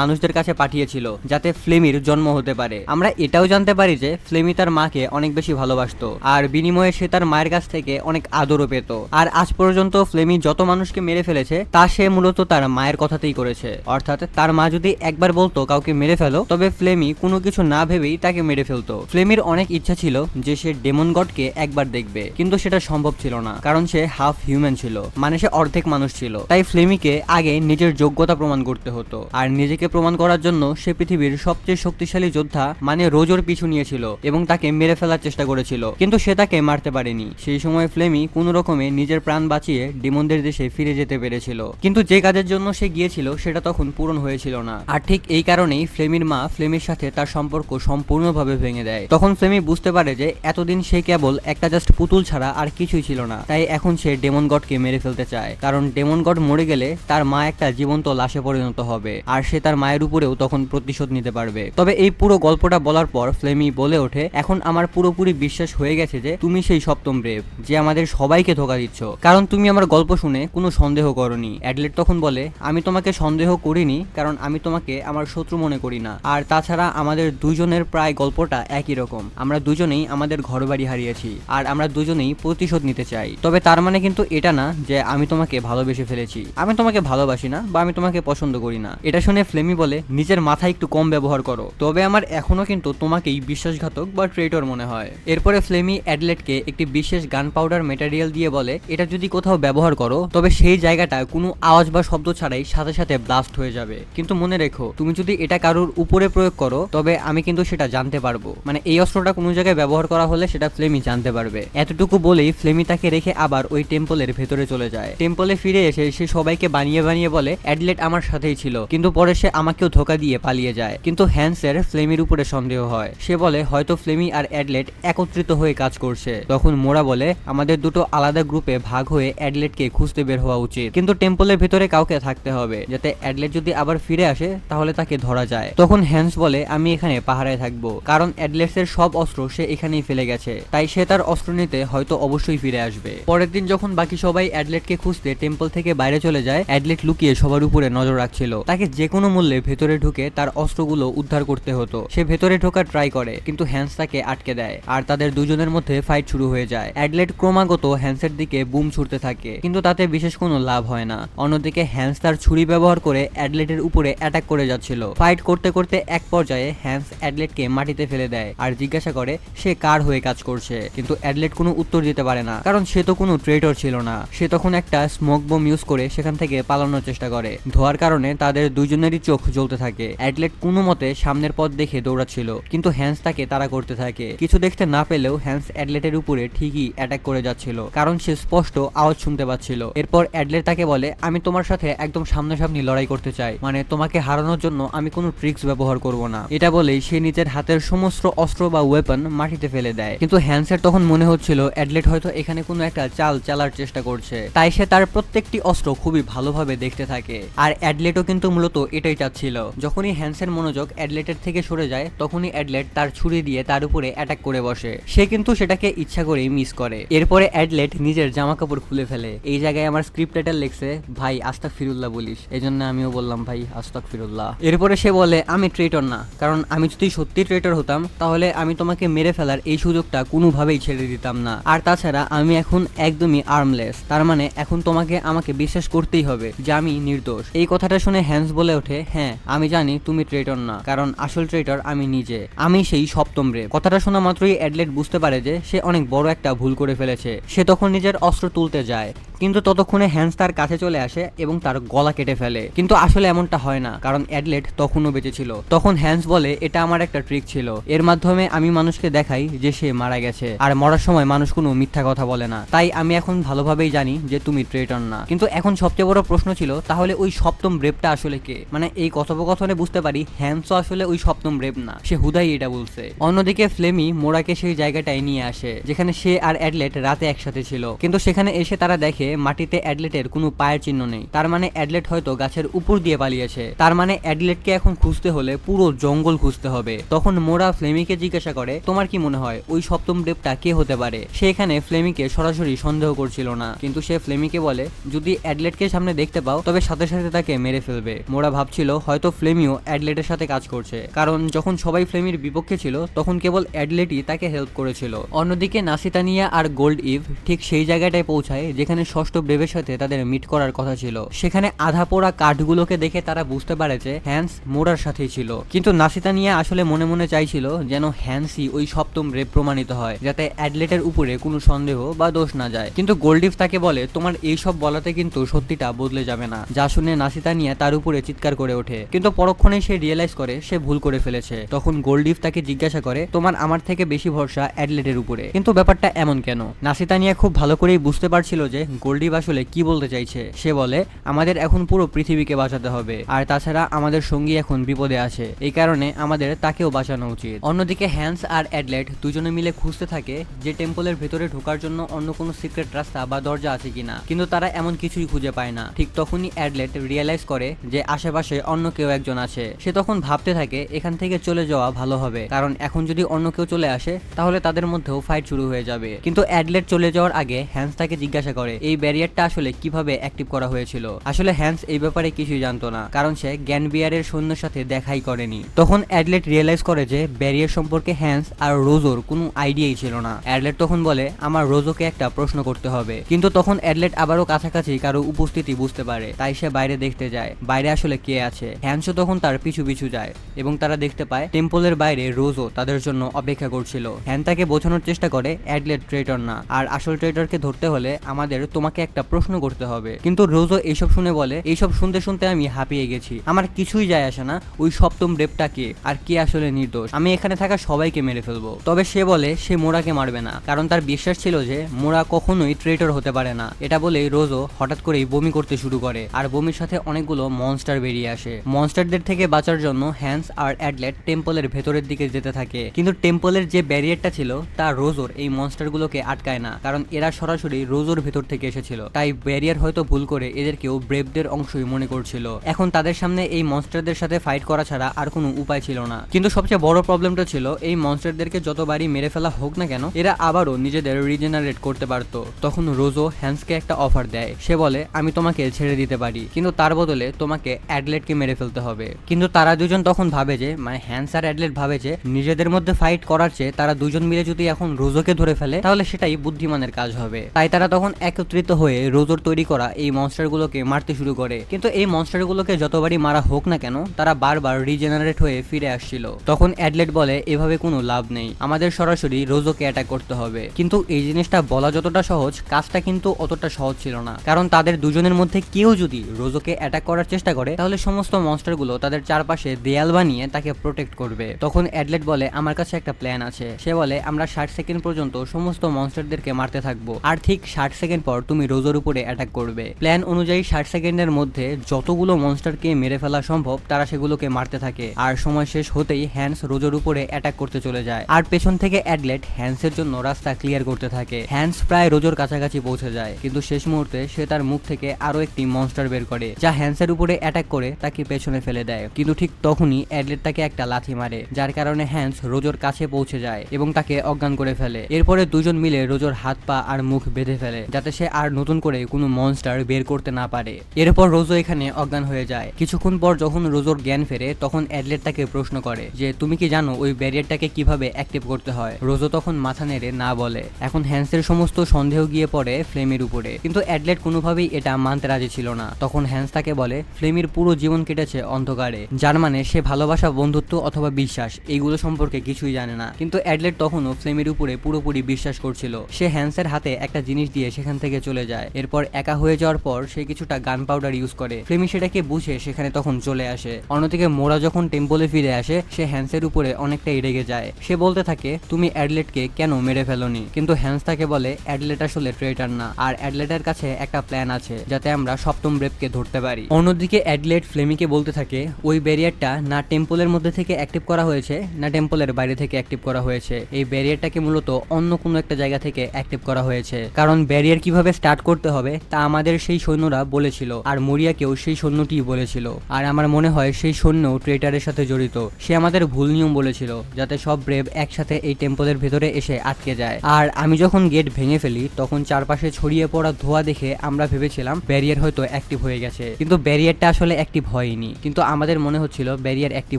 মানুষদের কাছে পাঠিয়েছিল যাতে ফ্লেমির জন্ম হতে পারে। আমরা এটাও জানতে পারি যে ফ্লেমি তার মাকে অনেক বেশি ভালোবাসতো আর বিনিময়ে সে তার মায়ের কাছ থেকে অনেক আদরও পেত। আর আজ পর্যন্ত ফ্লেমি যত মানুষকে মেরে ফেলেছে তা সে মূলত তার মায়ের কথাতেই করেছে। অর্থাৎ তার মা যদি একবার বলতো কাউকে মেরে ফেলো তবে ফ্লেমি কোনো কিছু না ভেবেই তাকে মেরে ফেলতো। ফ্লেমির অনেক ইচ্ছা ছিল যে সে ডেমন গডকে একবার দেখবে, কিন্তু সেটা সম্ভব ছিল না কারণ সে হাফ হিউম্যান ছিল, মানে সে অর্ধেক মানুষ ছিল। তাই ফ্লেমিকে আগে নিজের যোগ্যতা প্রমাণ করতে হতো, আর নিজেকে প্রমাণ করার জন্য সে পৃথিবীর সবচেয়ে শক্তিশালী যোদ্ধা মানে রোজোর পিছু নিয়েছিল এবং তাকে মেরে ফেলার চেষ্টা করেছিল, কিন্তু সে তাকে মারতে পারেনি। সেই সময় ফ্লেমি কোনো রকমে নিজের প্রাণ বাঁচিয়ে ডেমনদের দেশে ফিরে যেতে পেরেছিল, কিন্তু যে কাজের জন্য সে গিয়েছিল সেটা তখন পূরণ হয়েছিল না। আর ঠিক এই কারণেই ফ্লেমির মা ফ্লেমির সাথে তার সম্পর্ক সম্পূর্ণভাবে ভেঙে দেয়। তখন ফ্লেমি বুঝতে পারে যে এতদিন সে কেবল একটা জাস্ট পুতুল ছাড়া আর কিছুই ছিল না। তাই এখন সে ডেমন গডকে মেরে ফেলতে চায়, কারণ ডেমন গড মরে গেলে তার মা একটা জীবন্ত লাশে পরিণত হবে আর সে তার মায়ের উপরেও তখন প্রতিশোধ নিতে পারবে। তবে এই পুরো গল্পটা বলার পর ফ্লেমি বলে ওঠে এখন আমার পুরোপুরি বিশ্বাস হয়ে গেছে যে তুমি সেই সপ্তম ব্রেভ যে আমাদের সবাইকে ধোঁকা দিচ্ছ, কারণ তুমি আমার গল্প শুনে কোনো সন্দেহ করনি। অ্যাডলেট তখন বলে আমি তোমাকে সন্দেহ করিনি কারণ আমি তোমাকে আমার শত্রু মনে করি না, আর তাছাড়া আমাদের দুজনের প্রায় গল্পটা একই রকম। আমরা দুজনেই আমাদের ঘরবাড়ি হারিয়েছি আর আমরা দুজনেই প্রতিশোধ নিতে চাই। তবে তার মানে কিন্তু এটা না যে আমি তোমাকে ভালোবেসে ফেলেছি। আমি তোমাকে ভালোবাসি না বা আমি তোমাকে পছন্দ করি না। এটা শুনে ফ্লেমি বলে নিজের মাথা একটু কম ব্যবহার করো, তবে আমার এখনো কিন্তু তোমাকেই বিশ্বাসঘাতক বা ট্রেটর মনে হয়। এরপরে ফ্লেমি অ্যাডলেটকে একটি বিশেষ গান পাউডার ম্যাটেরিয়াল দিয়ে বলে এটা যদি কোথাও ব্যবহার করো তবে সেই জায়গাটা কোনো আওয়াজ বা শব্দ ছাড়াই সাথে সাথে ব্লাস্ট হয়ে যাবে, কিন্তু মনে রেখো তুমি যদি এটা কারোর উপরে প্রয়োগ করো তবে আমি কিন্তু সেটা জানতে পারবো। মানে এই অস্ত্রটা কোনো জায়গায় ব্যবহার করা হলে সেটা ফ্লেমি জানতে পারবে। এতটুকু বলেই ফ্লেমি তাকে রেখে আবার ওই টেম্পলের ভেতরে চলে যায়। টেম্পলে ফিরে এসে সে সবাইকে বানিয়ে বানিয়ে বলে অ্যাডলেট আমার সাথেই ছিল, কিন্তু পরে সে আমাকেও ধোকা দিয়ে পালিয়ে যায়। কিন্তু হ্যান্সের ফ্লেমির উপরে সন্দেহ হয়। সে বলে হয়তো ফ্লেমি আর অ্যাডলেট একত্রিত হয়ে কাজ করছে। তখন মোরা বলে আমাদের দুটো আলাদা গ্রুপে ভাগ হয়ে অ্যাডলেটকে খুঁজতে বের হওয়া উচিত, কিন্তু টেম্পলের ভেতরে কাউকে থাকতে হবে যাতে অ্যাডলেট যদি আবার ফিরে আসে তাহলে তাকে ধরা যায়। তখন হ্যান্স বলে আমি এখানে পাহারায় থাকবো, কারণ অ্যাডলেটসের সব অস্ত্র সে এখানেই ফেলে গেছে, তাই সে তার অস্ত্র নিতে হয়তো অবশ্যই ফিরে আসবে। পরের দিন যখন বাকি সবাই অ্যাডলেটকে খুঁজতে টেম্পল থেকে বাইরে চলে যায়, অ্যাডলেট লুকিয়ে সবার উপরে নজর রাখছিল। তাকে যে কোনো মূল্যে ভেতরে ঢুকে তার অস্ত্রগুলো উদ্ধার করতে হতো। সে ভেতরে ঢোকার ট্রাই করে কিন্তু হ্যান্স তাকে আটকে দেয় আর তাদের দুজনের মধ্যে ফাইট শুরু হয়ে যায়। অ্যাডলেট ক্রমাগত হ্যান্সের দিকে বুম ছুড়তে থাকে কিন্তু তাতে বিশেষ কোনো লাভ হয় না। অন্যদিকে হ্যান্স তার ছুরি ব্যবহার করে অ্যাডলেটের উপরে অ্যাটাক করে যাচ্ছিল। ফাইট করতে করতে এক পর্যায়ে হ্যান্স অ্যাডলেটকে মাটিতে ফেলে দেয় আর জিজ্ঞাসা করে সে কার হয়ে কাজ করছে, কিন্তু অ্যাডলেট কোনো উত্তর দিতে পারে না কারণ সে তো কোনো ট্রেটর ছিল না। সে তখন একটা স্মোক বোম ইউজ করে সেখান থেকে পালানোর চেষ্টা করে। ধোয়ার কারণে তাদের দুজনেরই চোখ জ্বলতে থাকে। অ্যাডলেট কোনো মতে সামনের পথ দেখে দৌড়াচ্ছিল কিন্তু হ্যান্স তাকে তাড়া করতে থাকে। কিছু দেখতে না পেলেও হ্যান্স অ্যাডলেটের উপরে ঠিকই অ্যাটাক করে যাচ্ছিল কারণ সে স্পষ্ট আওয়াজ শুনতে পাচ্ছিল। এরপর অ্যাডলেট তাকে বলে আমি তোমার সাথে একদম সামনাসামনি লড়াই করতে চাই, মানে তোমাকে হারানোর জন্য আমি কোনো ট্রিক্স ব্যবহার করব না। এটা বলেই সে নিজের হাতের সমস্ত অস্ত্র বা ওয়েপন মাটিতে ফেলে দেয়। কিন্তু হ্যান্সের তখন মনে হচ্ছিল অ্যাডলেট হয়তো এখানে কোনো একটা চাল চালার চেষ্টা করছে, তাই সে তার প্রত্যেকটি অস্ত্র খুবই ভালোভাবে দেখতে থাকে। আর অ্যাডলেটও কিন্তু মূলত এটাই চাচ্ছিল। যখনই হ্যান্সের মনোযোগ অ্যাডলেটের থেকে সরে যায় তখনই অ্যাডলেট তার ছুরি দিয়ে তার উপরে অ্যাটাক করে বসে। সে কিন্তু সেটাকে ইচ্ছা করেই মিস করে। এরপরে অ্যাডলেট নিজের জামা কাপড় খুলে ফেলে। এই জায়গায় আমার স্ক্রিপ্ট রাইটার লিখছে ভাই আস্তাগফিরুল্লাহ বলিস, এজন্য আমিও বললাম ভাই আস্তাগফিরুল্লাহ। এরপরে সে বলে আমি ট্রেটর না, কারণ আমি যদি সত্যি ট্রেটর হতাম তাহলে আমি তোমাকে মেরে ফেলার এই সুযোগটা কোনোভাবেই ছেড়ে দিতাম না। আর তাছাড়া আমি এখন একদমই আর্মলেস, তার মানে এখন তোমাকে আমাকে বিশ্বাস করতেই হবে যে আমি নির্দোষ। এই কথাটা শুনে হ্যান্স বলে ওঠে হ্যাঁ আমি জানি তুমি ট্রেটর না, কারণ আসল ট্রেটর আমি নিজে, আমি সেই সপ্তম ব্রেভ। কথাটা শোনা মাত্রই অ্যাডলেট বুঝতে পারে যে সে অনেক বড় একটা ভুল করে ফেলেছে। সে তখন নিজের অস্ত্র তুলতে যায় কিন্তু ততক্ষণে হ্যান্স তার কাছে চলে আসে এবং তার গলা কেটে ফেলে। কিন্তু আসলে এমনটা হয় না, কারণ অ্যাডলেট তখনও বেঁচে ছিল। তখন হ্যান্স বলে, এটা আমার একটা ট্রিক ছিল, এর মাধ্যমে আমি মানুষকে দেখাই যে সে মারা গেছে, আর মরার সময় মানুষ কোনো মিথ্যা কথা বলে না। তাই আমি এখন ভালোভাবেই জানি যে তুমি ট্রেটর না। কিন্তু এখন সবচেয়ে বড় প্রশ্ন ছিল, তাহলে ওই সপ্তম ব্রেভটা আসলে কে? মানে এই কথোপকথনে বুঝতে পারি হ্যান্সও আসলে ওই সপ্তম ব্রেভ না, সে হুদাই এটা বলছে। অন্যদিকে ফ্লেমি মোরাকে সেই জায়গাটায় নিয়ে আসে যেখানে সে আর অ্যাডলেট রাতে একসাথে ছিল। কিন্তু সেখানে এসে তারা দেখে মাটিতে অ্যাডলেটের কোনো পায়ের চিহ্ন নেই। তার মানে অ্যাডলেট হয়তো গাছের উপর দিয়ে পালিয়েছে। তার মানে অ্যাডলেটকে এখন খুঁজতে হলে পুরো জঙ্গল খুঁজতে হবে। তখন মোরা ফ্লেমিকে জিজ্ঞাসা করে, তোমার কি মনে হয় ওই সপ্তম ব্রেভটা কে হতে পারে? সে এখানে ফ্লেমিকে সরাসরি সন্দেহ করছিল না, কিন্তু সে ফ্লেমিকে বলে, যদি অ্যাডলেটকে সামনে দেখতে পাও তবে সাথে সাথে তাকে মেরে ফেলবে। মোরা ভাবছিল হয়তো ফ্লেমিও অ্যাডলেটের সাথে কাজ করছে, কারণ যখন সবাই ফ্লেমির বিপক্ষে ছিল তখন কেবল অ্যাডলেটই তাকে হেল্প করেছিল। অন্যদিকে নাসিতানিয়া আর গোল্ড ইভ ঠিক সেই জায়গাটায় পৌঁছায় যেখানে ষষ্ঠ ব্রেভের সাথে তাদের মিট করার কথা ছিল। সেখানে আধা পোড়া কাঠগুলোকে দেখে তারা বুঝতে পারে যে হ্যান্স মোরার সাথেই ছিল। কিন্তু নাসিতানিয়া আসলে মনে মনে চাইছিল যেন হ্যান্সই ওই সপ্তম ব্রেভ প্রমাণিত হয়, যাতে অ্যাডলেটের উপরে কোনো সন্দেহ বা দোষ না যায়। কিন্তু গোল্ড ইভ তাকে বলে, তোমার এইসব বলাতে কিন্তু সত্যিটা বদলে যাবে না। যা শুনে নাসিতানিয়া তার উপরে চিৎকার করে ওঠে, কিন্তু পরক্ষণেই সে রিয়েলাইজ করে সে ভুল করে ফেলেছে। তখন গোল্ড ইভ তাকে জিজ্ঞাসা করে, তোমার আমার থেকে বেশি ভরসা অ্যাডলেটের উপরে, কিন্তু ব্যাপারটা এমন কেন? নাসিতানিয়া খুব ভালো করেই বুঝতে পারছিল যে গোল্ড ইভ আসলে কি বলতে চাইছে। সে বলে, আমাদের এখন পুরো পৃথিবীকে বাঁচাতে হবে, আর তাছাড়া আমাদের সঙ্গী এখন বিপদে আছে, এই কারণে আমাদের তাকেও বাঁচানো উচিত। অন্যদিকে হ্যান্স আর অ্যাডলেট দুজনে মিলে খুঁজতে থাকে যে টেম্পলের ভেতরে ঢোকার জন্য অন্য কোনো সিক্রেট রাস্তা বা দরজা আছে কিনা, কিন্তু তারা এমন কিছুই খুঁজে পায় না। ঠিক তখনই অ্যাডলেট রিয়েলাইজ করে যে আশেপাশে অন্য কেউ একজন আছে। সে তখন ভাবতে থাকে এখান থেকে চলে যাওয়া ভালো হবে, কারণ এখন যদি অন্য কেউ চলে আসে তাহলে তাদের মধ্যেও ফাইট শুরু হয়ে যাবে। কিন্তু অ্যাডলেট চলে যাওয়ার আগে হ্যান্স তাকে জিজ্ঞাসা করে এই ব্যারিয়ারটা আসলে কিভাবে অ্যাক্টিভ করা হয়েছিল। আসলে হ্যান্স এই ব্যাপারে কিছুই জানতো না, কারণ সে গ্যানবিয়ারের সৈন্যের সাথে দেখাই করেনি। তখন অ্যাডলেট রিয়েলাইজ করে যে ব্যারিয়ার সম্পর্কে হ্যান্স আর রোজোর কোনো আইডিয়াই ছিল না। অ্যাডলেট তখন বলে, আমার রোজোকে একটা প্রশ্ন করতে হবে। কিন্তু তখন অ্যাডলেট আবারও কাছাকাছি কারো উপস্থিতি বুঝতে পারে, তাই সে বাইরে দেখতে যায় বাইরে আসলে কে আছে। হ্যান্সও তখন তার পিছু পিছু যায় এবং তারা দেখতে পায় টেম্পলের বাইরে রোজও তাদের জন্য অপেক্ষা করছিল। হ্যান তাকে বোঝানোর চেষ্টা করে অ্যাডলেট ট্রেটর না, আর আসল ট্রেটরকে ধরতে হলে আমাদের তোমাকে একটা প্রশ্ন করতে হবে। কিন্তু রোজও এইসব শুনে বলে, এইসব শুনতে শুনতে আমি হাঁপিয়ে গেছি, আমার কিছুই যায় আসে না ওই সপ্তম ব্রেভটা কে আর কে আসলে নির্দোষ, আমি এখানে থাকা সবাইকে মেরে ফেলবো। তবে সে বলে সে মোরাকে মারবে না, কারণ তার বিশ্বাস ছিল যে মোরা কখনোই ট্রেটর হতে পারে না। এটা বলেই রোজও হঠাৎ করেই বমি করতে শুরু করে, আর বমির সাথে অনেকগুলো মনস্টার বেরিয়ে আসে। মনস্টারদের থেকে বাঁচার জন্য হ্যান্স আর অ্যাডলেট টেম্পলের ভেতরের দিকে যেতে থাকে, কিন্তু টেম্পলের যে ব্যারিয়ারটা ছিল তা রোজোর এই মনস্টারগুলোকে আটকায় না, কারণ এরা সরাসরি রোজোর ভেতর থেকে এসেছিল। তাই ব্যারিয়ার হয়তো ভুল করে এদেরকেও ব্রেভদের অংশই মনে করছিল। এখন তাদের সামনে এই মনস্টারদের সাথে ফাইট করা ছাড়া আর কোনো উপায় ছিল না। কিন্তু সবচেয়ে বড় প্রবলেমটা ছিল এই মনস্টারদেরকে যতবারই মেরে ফেলা হোক না কেন এরা আবারও নিজেদের রিজেনারেট করতে পারত। তখন রোজো হ্যান্সকে একটা অফার দেয়। সে বলে, আমি তোমাকে ছেড়ে দিতে পারি, কিন্তু তার বদলে তোমাকে অ্যাডলেটকে মেরে ফেলতে হবে। কিন্তু তারা দুজন তখন ভাবে যে, মানে হ্যান্স আর অ্যাডলেট ভাবে যে নিজেদের মধ্যে ফাইট করার চেয়ে তারা দুজন মিলে যদি এখন রোজোকে ধরে ফেলে তাহলে সেটাই বুদ্ধিমানের কাজ হবে। তাই তারা তখন একত্রিত হয়ে রোজোর তৈরি করা এই মনস্টারগুলোকে মারতে শুরু করে। কিন্তু এই মনস্টারগুলোকে যতবারই মারা হোক না কেন তারা বারবার রিজেনারেট হয়ে ফিরে আসছিল। তখন অ্যাডলেট বলে, এভাবে কোনো লাভ নেই, আমাদের সরাসরি রোজোকে অ্যাটাক করতে হবে। কিন্তু এই জিনিসটা বলা যতটা সহজ, কাজটা কিন্তু অতটা সহজ ছিল না, কারণ তাদের দুজনের মধ্যে কেউ যদি রোজোকে অ্যাটাক করার চেষ্টা করে তাহলে সমস্ত মনস্টারগুলো তাদের চারপাশে দেয়াল বানিয়ে তাকে প্রোটেক্ট করবে। তখন অ্যাডলেট বলে, আমার কাছে একটা প্ল্যান আছে। সে বলে, আমরা 60 সেকেন্ড পর্যন্ত সমস্ত মনস্টারদেরকে মারতে থাকবো, আর ঠিক 60 সেকেন্ড পর তুমি রোজোর উপরে অ্যাটাক করবে। প্ল্যান অনুযায়ী 60 সেকেন্ডের মধ্যে যতগুলো মনস্টারকে মেরে ফেলা সম্ভব তারা সেগুলোকে মারতে থাকে, আর সময় শেষ হতেই হ্যান্স রোজোর উপরে অ্যাটাক করতে চলে যায়, আর পেছন থেকে অ্যাডলেট হ্যান্সের জন্য রাস্তা ক্লিয়ার করতে থাকে। হ্যান্স প্রায় রোজোর কাছাকাছি পৌঁছে যায়, কিন্তু শেষ মুহূর্তে সে তার মুখ থেকে আরো একটি মনস্টার বের করে যা হ্যান্সের উপরে অ্যাটাক করে তাকে পেছনে ফেলে দেয়। কিন্তু ঠিক তখনই অ্যাডলেট তাকে একটা লাথি মারে, যার কারণে হ্যান্স রোজোর কাছে পৌঁছে যায় এবং তাকে অজ্ঞান করে ফেলে। এরপরে দুজন মিলে রোজোর হাত পা আর মুখ বেঁধে ফেলে, যাতে সে আর নতুন করে কোনো মনস্টার বের করতে না পারে। এরপর রোজো এখানে অজ্ঞান হয়ে যায়। কিছুক্ষণ পর যখন রোজোর জ্ঞান ফেরে তখন অ্যাডলেট তাকে প্রশ্ন করে যে, তুমি কি জানো ওই ব্যারিয়ারটাকে কিভাবে অ্যাক্টিভ করতে হয়? রোজো তখন মাথা নেড়ে না বলে। এখন হ্যান্সের সমস্ত সন্দেহ গিয়ে পড়ে ফ্লেমের উপরে, কিন্তু অ্যাডলেট কোনোভাবেই এটা মানতে রাজি ছিল না। তখন হ্যান্স তাকে বলে, ফ্লেমির পুরো জীবন কেটেছে অন্ধকারে, যার মানে সে ভালোবাসা, বন্ধুত্ব অথবা বিশ্বাস এইগুলো সম্পর্কে কিছুই জানে না। কিন্তু অ্যাডলেট তখনও ফ্লেমের উপরে পুরোপুরি বিশ্বাস করছিল। সে হ্যান্সের হাতে একটা জিনিস দিয়ে সেখান থেকে চলে যায়। এরপর একা হয়ে যাওয়ার পর সে কিছুটা গান পাউডার ইউজ করে। ফ্লেমি সেটাকে বুঝে সেখানে তখন চলে আসে। অন্যদিকে মোরা যখন টেম্পলে ফিরে আসে সে হ্যান্সের উপরে অনেকটাই রেগে যায়। সে বলতে থাকে তুমি অ্যাডলেটকে কেন মেরে ফেলোনি, কিন্তু হ্যান্স তাকে বলে অ্যাডলেট আসলে ট্রেটার না, আর অ্যাডলেটের কাছে একটা প্ল্যান আছে যাতে আমরা সপ্তম ব্রেভকে ধরতে পারি। অন্যদিকে অ্যাডলেট ফ্লেমিকে বলতে থাকে ওই ব্যারিয়ারটা না টেম্পলের মধ্যে থেকে অ্যাক্টিভ করা হয়েছে না টেম্পলের বাইরে থেকে অ্যাক্টিভ করা হয়েছে। এই ব্যারিয়ারটাকে মূলত অন্য কোনো একটা জায়গা থেকে অ্যাক্টিভ করা হয়েছে, কারণ ব্যারিয়ার কিভাবে স্টার্ট করতে হবে তা আমাদের সেই সৈন্যরা বলেছিল, আর মরিয়াকেও সেই সৈন্যটিই বলেছিল। আর আমার মনে হয় সেই সৈন্য ট্রেটারের সাথে জড়িত। সে আমাদের ভুল নিয়ম বলেছিল যাতে সব ব্রেভ একসাথে এই টেম্পলের ভেতরে এসে আটকে যায়। আর আমি যখন গেট ভেঙে ফেলি তখন চারপাশে ছড়িয়ে পড়া ধোঁয়া দেখে আমরা ভেবেছিলাম ব্যারিয়ার হয়তো অ্যাক্টিভ হয়ে গেছে, কিন্তু ব্যারিয়ারটা আসলে অ্যাক্টিভ হয়নি, কিন্তু আমাদের মনে হচ্ছিল ব্যারিয়ার অ্যাক্টিভ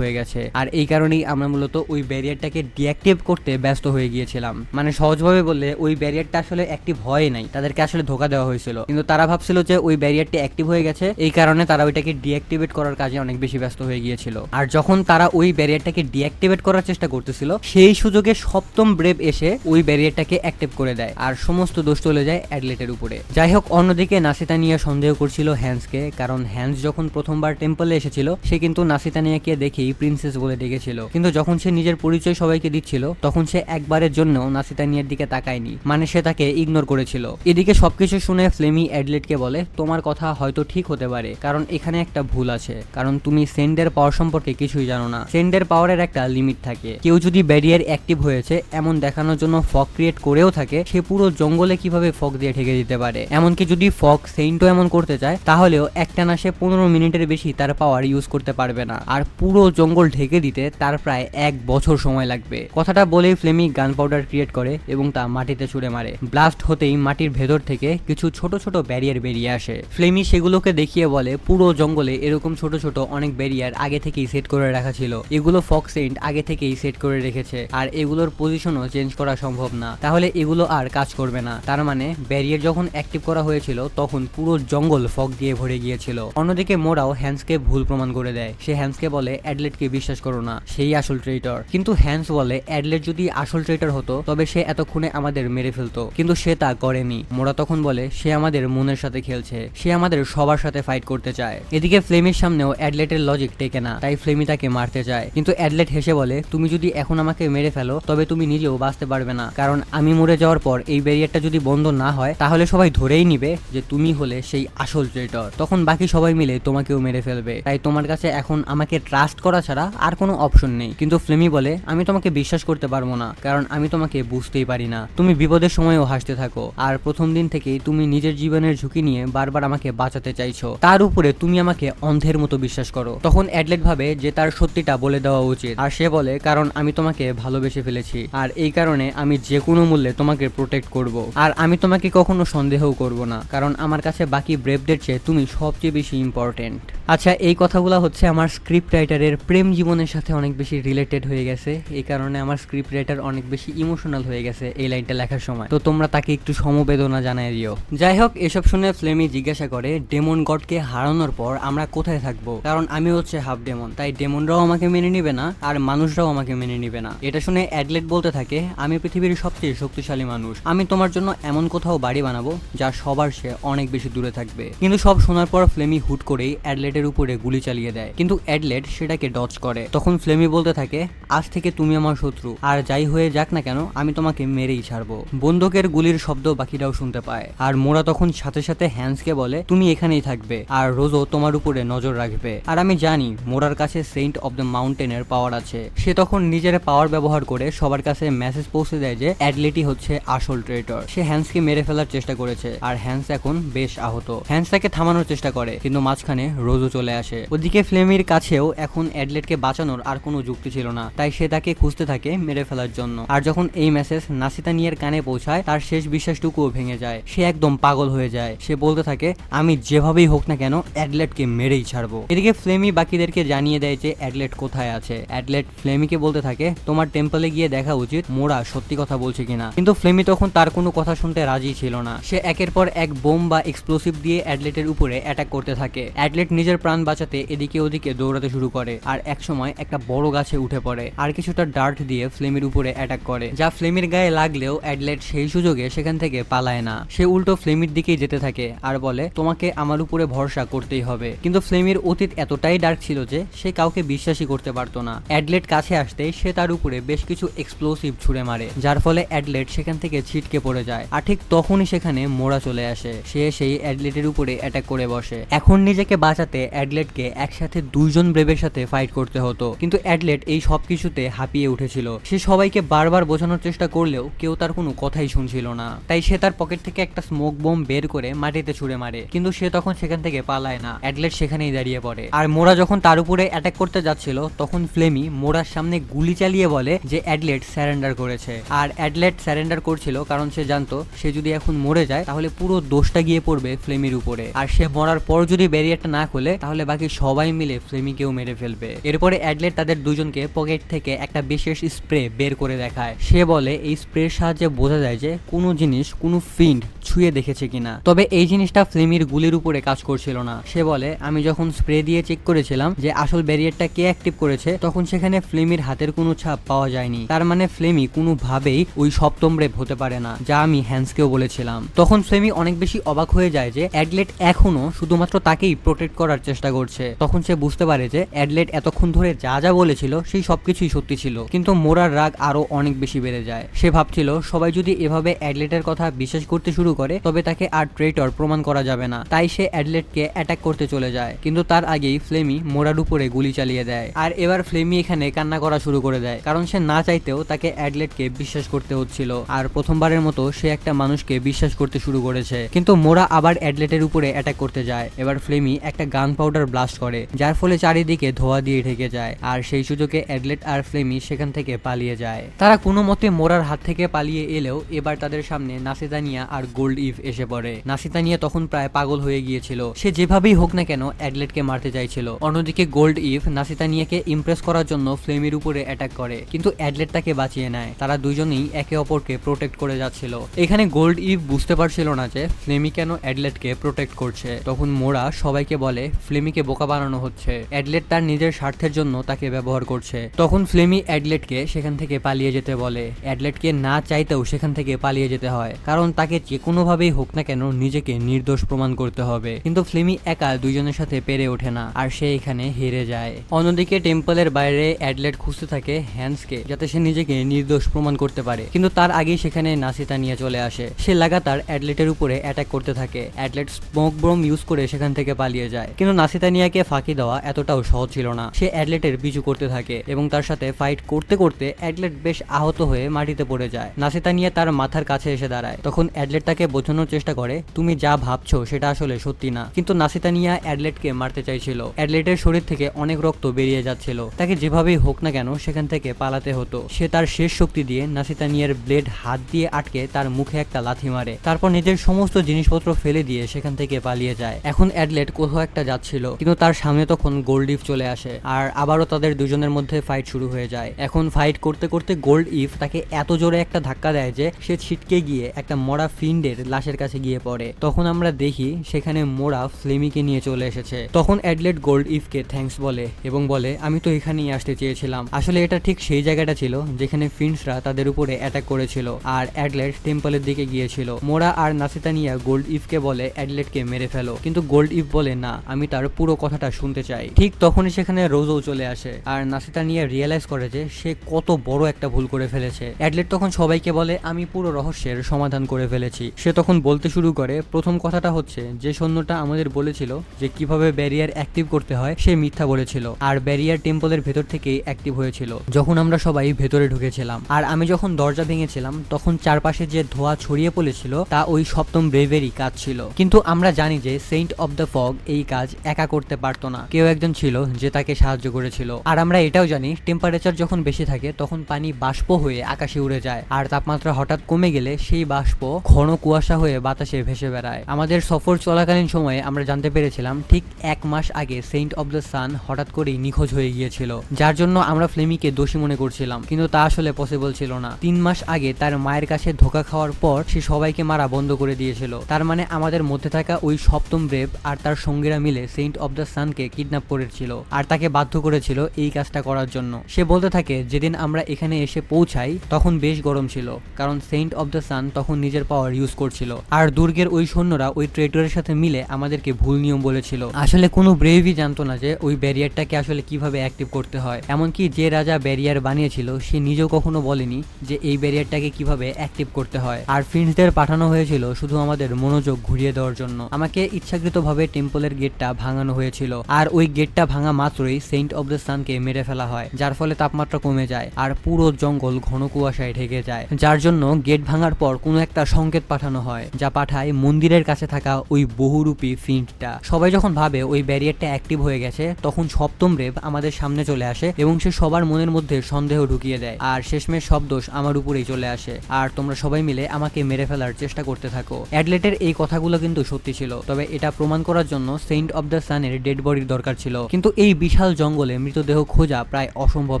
হয়ে গেছে। আর এই কারণেই আমরা মূলত ওই ব্যারিয়ারটাকে ডিঅ্যাক্টিভ করতে ব্যস্ত হয়ে গিয়েছিলাম। মানে সহজভাবে বললে ওই ব্যারিয়ারটা আসলে অ্যাক্টিভ হয় নাই, তাদেরকে আসলে ধোকা দেওয়া হয়েছিল, কিন্তু তারা ভাবছিল যে ওই ব্যারিয়ারটি অ্যাক্টিভ হয়ে গেছে, এই কারণে তারা ওইটাকে ডিঅ্যাক্টিভেট করার কাজে অনেক বেশি ব্যস্ত হয়ে গিয়েছিল। আর যখন তারা ওই ব্যারিয়ারটাকে ডিঅ্যাক্টিভেট করার চেষ্টা করতেছিল সেই সুযোগে সপ্তম ব্রেভ এসে ওই ব্যারিয়ারটাকে অ্যাক্টিভ করে দেয়, আর সমস্ত দোষ চলে যায় অ্যাডলেটের উপরে। যাই হোক, অন্যদিকে নাসিতানিয়া সন্দেহ করছিল হ্যান্সকে, কারণ হ্যান্স যখন প্রথমবার টেম্পলে এসেছিল সে কিন্তু নাসিতানিয়াকে দেখেই প্রিন্সেস বলে ডেকেছিল, কিন্তু যখন সে নিজের পরিচয় সবাইকে দিচ্ছিল তখন সে একবারের জন্য নাসিতানিয়ার দিকে তাকায়নি, মানে সে তাকে ইগনোর করেছিল। এদিকে সবকিছু শুনে ফ্লেমি অ্যাডলেটকে বলে তোমার কথা হয়তো ঠিক হতে পারে, কারণ এখানে একটা ভুল আছে, কারণ তুমি সেন্ডের পাওয়ার সম্পর্কে কিছুই জানো না। সেন্ডের পাওয়ারের একটা লিমিট থাকে, কেউ যদি ব্যারিয়ার অ্যাক্টিভ হয়েছে এমন দেখানোর জন্য ফগ ক্রিয়েট করেও থাকে, সে পুরো জঙ্গলে কিভাবে ফগ দিয়ে ঢেকে দিতে পারে। এমনকি যদি ফগ সেন্টও এমন করতে চায় তাহলেও একটানা সে 15 মিনিটের বেশি তার পাওয়ার ইউজ করতে পারবে না, আর পুরো জঙ্গল ঢেকে দিতে তার প্রায় 1 বছর সময় লাগবে। কথাটা বলেই ফ্লেমি গান পাউডার ক্রিয়েট করে এবং তা মাটিতে ছুঁড়ে মারে। ব্লাস্ট হতেই মাটির ভেতর থেকে কিছু ছোট ছোট ব্যারিয়ার বেরিয়ে আসে। ফ্লেমি সেগুলোকে দেখিয়ে বলে পুরো জঙ্গলে এরকম ছোট ছোট অনেক ব্যারিয়ার আগে থেকেই সেট করে রাখা ছিল, এগুলো ফগ সেন্ট আগে থেকেই সেট করে রেখেছে, আর এগুলোর পজিশনও চেঞ্জ করা সম্ভব না, তাহলে এগুলো আর কাজ করবে না। তার মানে ব্যারিয়ার যখন অ্যাক্টিভ করা হয়েছিল তখন পুরো জঙ্গল ফগ দিয়ে ভরে গিয়েছিল। অন্যদিকে মোরাও হ্যান্সকে ভুল প্রমাণ করে দেয়। সে হ্যান্সকে বলে অ্যাডলেটকে বিশ্বাস করো না, সেই আসল ট্রেইটর। কিন্তু হ্যান্স বলে অ্যাডলেট যদি আসল ট্রেইটর হতো তবে সে এতক্ষণে আমাদের মেরে ফেলতো, কিন্তু সে তা করেনি। মোরা তখন বলে সে আমাদের মনের সাথে খেলছে, সে আমাদের সবার সাথে ফাইট করতে চায়। এদিকে ফ্লেমির সামনেও অ্যাডলেটের লজিক টেকে না, তাই ফ্লেমি তাকে মারতে চায়, কিন্তু অ্যাডলেট হেসে বলে তুমি যদি এখন আমাকে মেরে ফেলো তবে তুমি নিজেও বাঁচতে পারবে না, কারণ আমি মরে যাওয়ার পর এই ব্যারিয়ারটা যদি বন্ধ না হয় তাহলে সবাই ধরেই নিবে যে তুমি হলে সেই আসল ট্রেইটর, তখন বাকি সবাই মিলে তোমাকেও মেরে ফেলবে, তাই তোমার কাছে এখন আমাকে ট্রাস্ট করা ছাড়া আর কোনো অপশন নেই। কিন্তু ফ্লেমি বলে আমি তোমাকে বিশ্বাস করতে পারবো না, কারণ আমি তোমাকে বুঝতেই পারি না, তুমি বিপদের সময়ও হাসতে থাকো, আর প্রথম দিন থেকেই তুমি নিজের জীবনের ঝুঁকি নিয়ে বারবার আমাকে বাঁচাতে চাইছো, তার উপরে তুমি আমাকে অন্ধের মতো বিশ্বাস করো। তখন অ্যাডলেট ভাবে যে তার সত্যিটা বলে দেওয়া উচিত, আর সে বলে কারণ আমি তোমাকে ভালোবেসে ফেলেছি, আর এই কারণে আমি যে কোনো মূল্যে তোমাকে প্রোটেক্ট করব, আর আমি তোমাকে কখনো সন্দেহও করব না, কারণ আমার কাছে বাকি ব্রেভদের চেয়ে তুমি সবচেয়ে বেশি ইম্পর্টেন্ট। আচ্ছা, এই কথাগুলো হচ্ছে আমার স্ক্রিপ্ট রাইটারের প্রেম জীবনের সাথে অনেক বেশি রিলেটেড হয়ে গেছে, এই কারণে আমার স্ক্রিপ্ট রাইটার অনেক বেশি ইমোশনাল হয়ে গেছে এই লাইনটা লেখার সময়, তো তোমরা তাকে একটু সমবেদনা জানায় দিও। যাই হোক, এসব শুনে ফ্লেমি জিজ্ঞাসা করে ডেমন গডকে হারানোর পর আমরা কোথায় থাকবো, কারণ আমি হচ্ছে হাফ ডেমন, তাই ডেমনরাও আমাকে মেনে নিবে না আর মানুষরাও আমাকে মেনে নিবে না। এটা শুনে অ্যাডলেট বলতে থাকে আমি পৃথিবীর সবচেয়ে শক্তিশালী মানুষ, আমি তোমার জন্য এমন কোথাও বাড়ি বানাবো যা সবার সে অনেক বেশি দূরে থাকবে। কিন্তু সব শোনার পর ফ্লেমি হুট করেই অ্যাডলেটের উপরে গুলি চালিয়ে দেয়, কিন্তু অ্যাডলেট সেটাকে ডজ করে। তখন ফ্লেমি বলতে থাকে আজ থেকে তুমি আমার শত্রু, আর যাই হয়ে যাক না কেন আমি তোমাকে মেরেই ছাড়বো। বন্দুকের গুলির শব্দ বাকিরাও শুনতে পায়, আর মোরা তখন সাথে সাথে হ্যান্সকে বলে তুমি এখানেই থাকবে আর রোজও তোমার উপরে নজর রাখবে। আর আমি জানি মোরার কাছে সেন্ট অফ দ্য মাউন্টেনের পাওয়ার আছে, সে তখন নিজের পাওয়ার ব্যবহার করে সবার কাছে মেসেজ পৌঁছে দেয় যে অ্যাডলেটই হচ্ছে আসল ট্রেইটর। সে হ্যান্সকে মেরে ফেলার চেষ্টা করেছে, আর হ্যান্স এখন বেশ আহত। হ্যান্স তাকে থামানোর চেষ্টা করে, কিন্তু মাঝখানে রোজও চলে আসে। ওদিকে ফ্লেমির কাছেও এখন অ্যাডলেটকে বাঁচানোর আর কোনো যুক্তি ছিল না, তাই সে তাকে খুঁজতে থাকে মেরে ফেলার জন্য। আর যখন এই মেসেজ নাসিতানিয়ার কানে পৌঁছায় তার শেষ বিশ্বাসটুকুও ভেঙে যায়, সে একদম পাগল হয়ে যায়। সে বলতে থাকে আমি যেভাবেই হোক না কেন অ্যাডলেটকে মেরেই ছাড়বো। এদিকে ফ্লেমি বাকিদেরকে জানিয়ে দেয় যে অ্যাডলেট কোথায় আছে। অ্যাডলেট ফ্লেমিকে বলতে থাকে তোমার টেম্পলে গিয়ে দেখা উচিত মোরা সত্যি কথা বলছে কিনা, কিন্তু ফ্লেমি তখন তার কোনো কথা শুনতে রাজি ছিল না। সে একের পর এক বোম বা এক্সপ্লোসিভ দিয়ে অ্যাডলেটের উপরে অ্যাটাক করতে থাকে। অ্যাডলেট নিজের প্রাণ বাঁচাতে এদিকে ওদিকে দৌড়াতে শুরু করে, আর একসময় একটা বড় গাছে উঠে পড়ে আর কিছুটা ডার্ট দিয়ে ফ্লেমির উপরে অ্যাটাক করে, যা ফ্লেমির গায়ে লাগলেও অ্যাডলেট সেই সুযোগে সেখান থেকে পালায় না। সে উল্টো ফ্লেমির দিকেই যেতে থাকে আর বলে তোমাকে আমার উপরে ভরসা করতেই হবে। কিন্তু ফ্লেমির অতীত এতটাই ডার্ক ছিল যে সে কাউকে বিশ্বাসই করতে পারতো না। অ্যাডলেট কাছে আসতেই সে তার উপরে বেশ কিছু এক্সপ্লোসিভ ছুড়ে মারে, যার ফলে অ্যাডলেট সেখান থেকে ছিটকে পড়ে যায়। আর ঠিক তখনই সেখানে মোরা চলে আসে। সে সেই অ্যাডলেটের উপরে অ্যাটাক করে বসে। এখন নিজেকে বাঁচাতে অ্যাডলেটকে একসাথে দুইজন ব্রেভের সাথে ফাইট করতে হতো, কিন্তু অ্যাডলেট এই সব কিছুতে হাঁপিয়ে উঠেছিল। সে সবাইকে বারবার বোঝানোর চেষ্টা করলেও কেউ তার কোনো কথাই শুনছিল না। তাই সে তার পকেট থেকে একটা স্মোক বোম বের করে মাটিতে ছুঁড়ে মারে, কিন্তু সে তখন সেখান থেকে পালায় না। অ্যাডলেট সেখানেই দাঁড়িয়ে পড়ে। আর মোরা যখন তার উপরে অ্যাটাক করতে যাচ্ছিল তখন ফ্লেমি মোরার সামনে গুলি চালিয়ে বলে যে অ্যাডলেট স্যারেন্ডার করেছে। আর অ্যাডলেট স্যারেন্ডার করছিল কারণ সে জানতো সে যদি এখন মরে যায় তাহলে পুরো দোষটা গিয়ে পড়বে ফ্লেমির উপরে। আর সে মরার পর যদি ব্যারিয়ারটা না খোলে তাহলে বাকি সবাই মিলে ফ্লেমিকেও মেরে ফেলবে। এরপরে অ্যাডলেট তাদের দুজনকে পকেট থেকে একটা বিশেষ স্প্রে বের করে দেখায়। সে বলে এই স্প্রের সাহায্যে বোঝা যায় যে কোনো জিনিস কোনো ফিন্ড ছুঁয়ে দেখেছে কিনা। তবে এই জিনিসটা ফ্লেমির গুলির উপরে কাজ করছিল না। সে বলে আমি যখন স্প্রে দিয়ে চেক করেছিলাম যে আসল ব্যারিয়ারটা কে অ্যাক্টিভ করেছে তখন সেখানে ফ্লেমির হাতের কোনো ছাপ পাওয়া যায়নি। তার মানে ফ্লেমি কোনোভাবেই ওই সপ্তম ব্রেভ হতে পারে না, যা আমি হ্যান্সকেও বলেছিলাম। তখন ফ্লেমি অনেক বেশি অবাক হয়ে যায় যে অ্যাডলেট এখনো শুধুমাত্র তাকেই প্রোটেক্ট করার চেষ্টা করছে। তখন সে বুঝতে পারে যে অ্যাডলেট এতক্ষণ ধরে যা যা বলেছিল সেই সবকিছুই সত্যি ছিল। কিন্তু মোরার রাগ আরো অনেক বেশি বেড়ে যায়। সে ভাবছিল সবাই যদি এভাবে অ্যাডলেটের কথা বিশ্বাস করতে শুরু করে তবে তাকে আর ট্রেটর প্রমাণ করা যাবে না। তাই সে অ্যাডলেটকে অ্যাটাক করতে চলে যায়, কিন্তু তার আগেই ফ্লেমি মোরার উপরে গুলি চালিয়ে দেয়। আর এবার ফ্লেমি এখানে কান্না করা শুরু করে দেয়, কারণ সে না চাইতেও তাকে অ্যাডলেটকে বিশ্বাস করতে হচ্ছিল। আর প্রথমবারের মতো সে একটা মানুষকে বিশ্বাস করতে শুরু করেছে। কিন্তু মোরা আবার অ্যাডলেটের উপরে অ্যাটাক করতে যায়। এবার ফ্লেমি একটা গান পাউডার ব্লাস্ট করে, যার ফলে চারিদিকে ধোঁয়া দিয়ে ঢেকে যায়। আর সেই সুযোগে অ্যাডলেট আর ফ্লেমি সেখান থেকে পালিয়ে যায়। তারা কোনো মতে মোরার হাত থেকে পালিয়ে এলেও এবার তাদের সামনে নাসিতানিয়া আর গোল্ড ইভ এসে পড়ে। নাসিতানিয়া তখন প্রায় পাগল হয়ে গিয়েছিল। সে যেভাবেই হোক না কেন অ্যাডলেটকে মারতে চাইছিল। অন্যদিকে গোল্ড ইভ নাসিতানিয়াকে ইমপ্রেস করার জন্য ফ্লেমির উপরে অ্যাটাক করে, কিন্তু অ্যাডলেট তাকে বাঁচিয়ে নেয়। তারা দুজনেই একে অপরকে প্রোটেক্ট করে যাচ্ছিল। এখানে গোল্ড ইভ বুঝতে পারছিল না যে ফ্লেমি কেন অ্যাডলেটকে প্রোটেক্ট করছে। তখন মোরা সবাইকে বলে ফ্লেমিকে বোকা বানানো হচ্ছে, অ্যাডলেট তার নিজের স্বার্থের জন্য তাকে ব্যবহার করছে। তখন ফ্লেমি অ্যাডলেটকে সেখান থেকে পালিয়ে যেতে বলে। অ্যাডলেটকে না চাইতেও সেখান থেকে পালিয়ে যেতে হয়, কারণ তাকে যে কোনোভাবেই হোক না কেন নিজেকে নির্দোষ প্রমাণ করতে হবে। কিন্তু ফ্লেমি একা দুইজনের সাথে পেরে ওঠে না, আর সে এখানে হেরে যায়। অন্যদিকে টেম্পলের বাইরে অ্যাডলেট খুঁজতে থাকে হ্যান্সকে, যাতে সে নিজেকে নির্দোষ প্রমাণ করতে পারে। কিন্তু তার আগেই সেখানে নাসিতানিয়া চলে আসে। সে লাগাতার অ্যাডলেটের উপরে অ্যাটাক করতে থাকে। অ্যাডলেট স্মোক বোম ইউজ করে সেখান থেকে পালিয়ে যায়, কিন্তু নাসিতানিয়াকে ফাঁকি দেওয়া এতটাও সহজ ছিল না। সে অ্যাডলেটের পিছু করতে থাকে এবং তার সাথে ফাইট করতে করতে অ্যাডলেট বেশ আহত হয়ে মাটিতে পড়ে যায়। নাসিতানিয়া তার মাথার কাছে এসে দাঁড়ায়। তখন অ্যাডলেট তাকে বোঝানোর চেষ্টা করে তুমি যা ভাবছো সেটা আসলে সত্যি না। কিন্তু নাসিতানিয়া অ্যাডলেটকে মারতে চাইছিল। অ্যাডলেটের শরীর থেকে অনেক রক্ত বেরিয়ে যাচ্ছিল। তাকে যেভাবেই হোক না কেন সেখান থেকে পালাতে হতো। সে তার শেষ শক্তি দিয়ে নাসিতানিয়ার ব্লেড হাত দিয়ে আটকে তার মুখে একটা লাথি মারে। তারপর নিজের সমস্ত জিনিসপত্র ফেলে দিয়ে সেখান থেকে পালিয়ে যায়। এখন অ্যাডলেট কোথাও একটা যাচ্ছিল, কিন্তু তার সামনে তখন গোল্ড ইভ চলে আসে। আর আবারও তাদের দুজনের মধ্যে ফাইট শুরু হয়ে যায়। এখন ফাইট করতে করতে গোল্ড ইভ তাকে এত জোরে একটা ধাক্কা দেয় যে সে ছিটকে গিয়ে একটা মরা ফিন্ডের লাশের কাছে গিয়ে পড়ে। তখন আমরা দেখি সেখানে মোরা ফ্লেমিকে নিয়ে চলে এসেছে। তখন অ্যাডলেট গোল্ড ইভকে থ্যাঙ্কস বলে এবং বলে আমি তো এখানেই আসতে চেয়েছিলাম। আসলে এটা ঠিক সেই জায়গাটা ছিল যেখানে ফিন্ডসরা তাদের উপরে অ্যাটাক করেছিল আর অ্যাডলেট টেম্পলের দিকে গিয়েছিল। মোরা আর নাসিতানিয়া গোল্ড ইভকে বলে অ্যাডলেটকে মেরে ফেলো, কিন্তু গোল্ড ইভ বলে না, আমি তার পুরো কথাটা শুনতে চাই। ঠিক তখনই সেখানে রোজও চলে আসে আর নাসিতানিয়া রিয়েলাইজ করে যে সে কত বড় একটা ভুল করে ফেলেছে। অ্যাডলেট তখন সবাইকে বলে আমি পুরো রহস্যের সমাধান করে ফেলেছি। সে তখন বলতে শুরু করে প্রথম কথাটা হচ্ছে যে সৈন্যটা আমাদের বলেছিল যে কিভাবে ব্যারিয়ার অ্যাক্টিভ করতে হয় সে মিথ্যা বলেছিল, আর ব্যারিয়ার টেম্পলের ভেতর থেকেই অ্যাক্টিভ হয়েছিল যখন আমরা সবাই ভেতরে ঢুকেছিলাম। আর আমি যখন দরজা ভেঙেছিলাম তখন চারপাশে যে ধোঁয়া ছড়িয়ে পড়েছিল তা ওই সপ্তম ব্রেভেরই কাজ ছিল। কিন্তু আমরা জানি যে সেন্ট অফ দ্য ফগ এই কাজ একা করতে পারতো না, কেউ একজন ছিল যে তাকে সাহায্য করেছিল। আর আমরা এটাও জানি টেম্পারেচার যখন বেশি থাকে তখন পানি বাষ্প হয়ে আকাশে উড়ে যায়, আর তাপমাত্রা হঠাৎ কমে গেলে সেই বাষ্প ঘন কুয়াশা হয়ে বাতাসে ভেসে বেড়ায়। আমাদের সফর চলাকালীন সময়ে আমরা জানতে পেরেছিলাম ঠিক 1 মাস আগে সেন্ট অফ দ্য সান হঠাৎ করেই নিখোঁজ হয়ে গিয়েছিল, যার জন্য আমরা ফ্লেমিকে দোষী মনে করছিলাম, কিন্তু তা আসলে পসিবল ছিল না। 3 মাস আগে তার মায়ের কাছে ধোঁকা খাওয়ার পর সে সবাইকে মারা বন্ধ করে দিয়েছিল। তার মানে আমাদের মধ্যে থাকা ওই সপ্তম ব্রেভ আর তার সঙ্গীরা মিলে সেন্ট অফ দ্য সানকে কিডন্যাপ করেছিল আর তাকে বাধ্য করেছিল এই কাজটা করার জন্য। সে বলতে থাকে যেদিন আমরা এখানে এসে পৌঁছাই তখন বেশ গরম ছিল, কারণ সেন্ট অফ দ্য সান তখন নিজের পাওয়ার ইউজ করছিল, আর দুর্গের ওই সৈন্যরা ওই ট্রেটরের সাথে মিলে আমাদেরকে ভুল নিয়ম বলেছিল। আসলে কোনো ব্রেভই জানতো না যে ওই ব্যারিয়ারটাকে আসলে কিভাবে অ্যাক্টিভ করতে হয়। এমনকি যে রাজা ব্যারিয়ার বানিয়েছিল সে নিজেও কখনো বলেনি যে এই ব্যারিয়ারটাকে কিভাবে অ্যাক্টিভ করতে হয়। আর ফিন্সদের পাঠানো হয়েছিল শুধু আমাদের মনোযোগ ঘুরিয়ে দেওয়ার জন্য। আমাকে ইচ্ছাকৃতভাবে টেম্পলের গেটটা ভাঙানো হয়েছিল, আর ওই গেটটা ভাঙা মাত্রই সেন্ট অফ দ্য সানকে মেরে ফেলা হয়, যার ফলে তাপমাত্রা কমে যায় আর পুরো জঙ্গল ঘন কুয়াশায় ঢেকে যায়। যার জন্য গেট ভাঙার পর কোনো একটা সংকেত পাঠানো হয়, যা পাঠায় মন্দিরের কাছে থাকা ওই বহুরূপী ফিন্টটা। সবাই যখন ভাবে ওই ব্যারিয়ারটা অ্যাক্টিভ হয়ে গেছে, তখন সপ্তম ব্রেভ আমাদের সামনে চলে আসে এবং সে সবার মনের মধ্যে সন্দেহ ঢুকিয়ে দেয়, আর শেষমেশ সব দোষ আমার উপরেই চলে আসে, আর তোমরা সবাই মিলে আমাকে মেরে ফেলার চেষ্টা করতে থাকো। অ্যাডলেটের এই কথাগুলো কিন্তু সত্যি ছিল, তবে এটা প্রমাণ করার জন্য সেন্ট অফ দ্য সানের ডেড বডির দরকার ছিল, কিন্তু এই বিশাল জঙ্গলে মৃতদেহ খোঁজা প্রায় অসম্ভব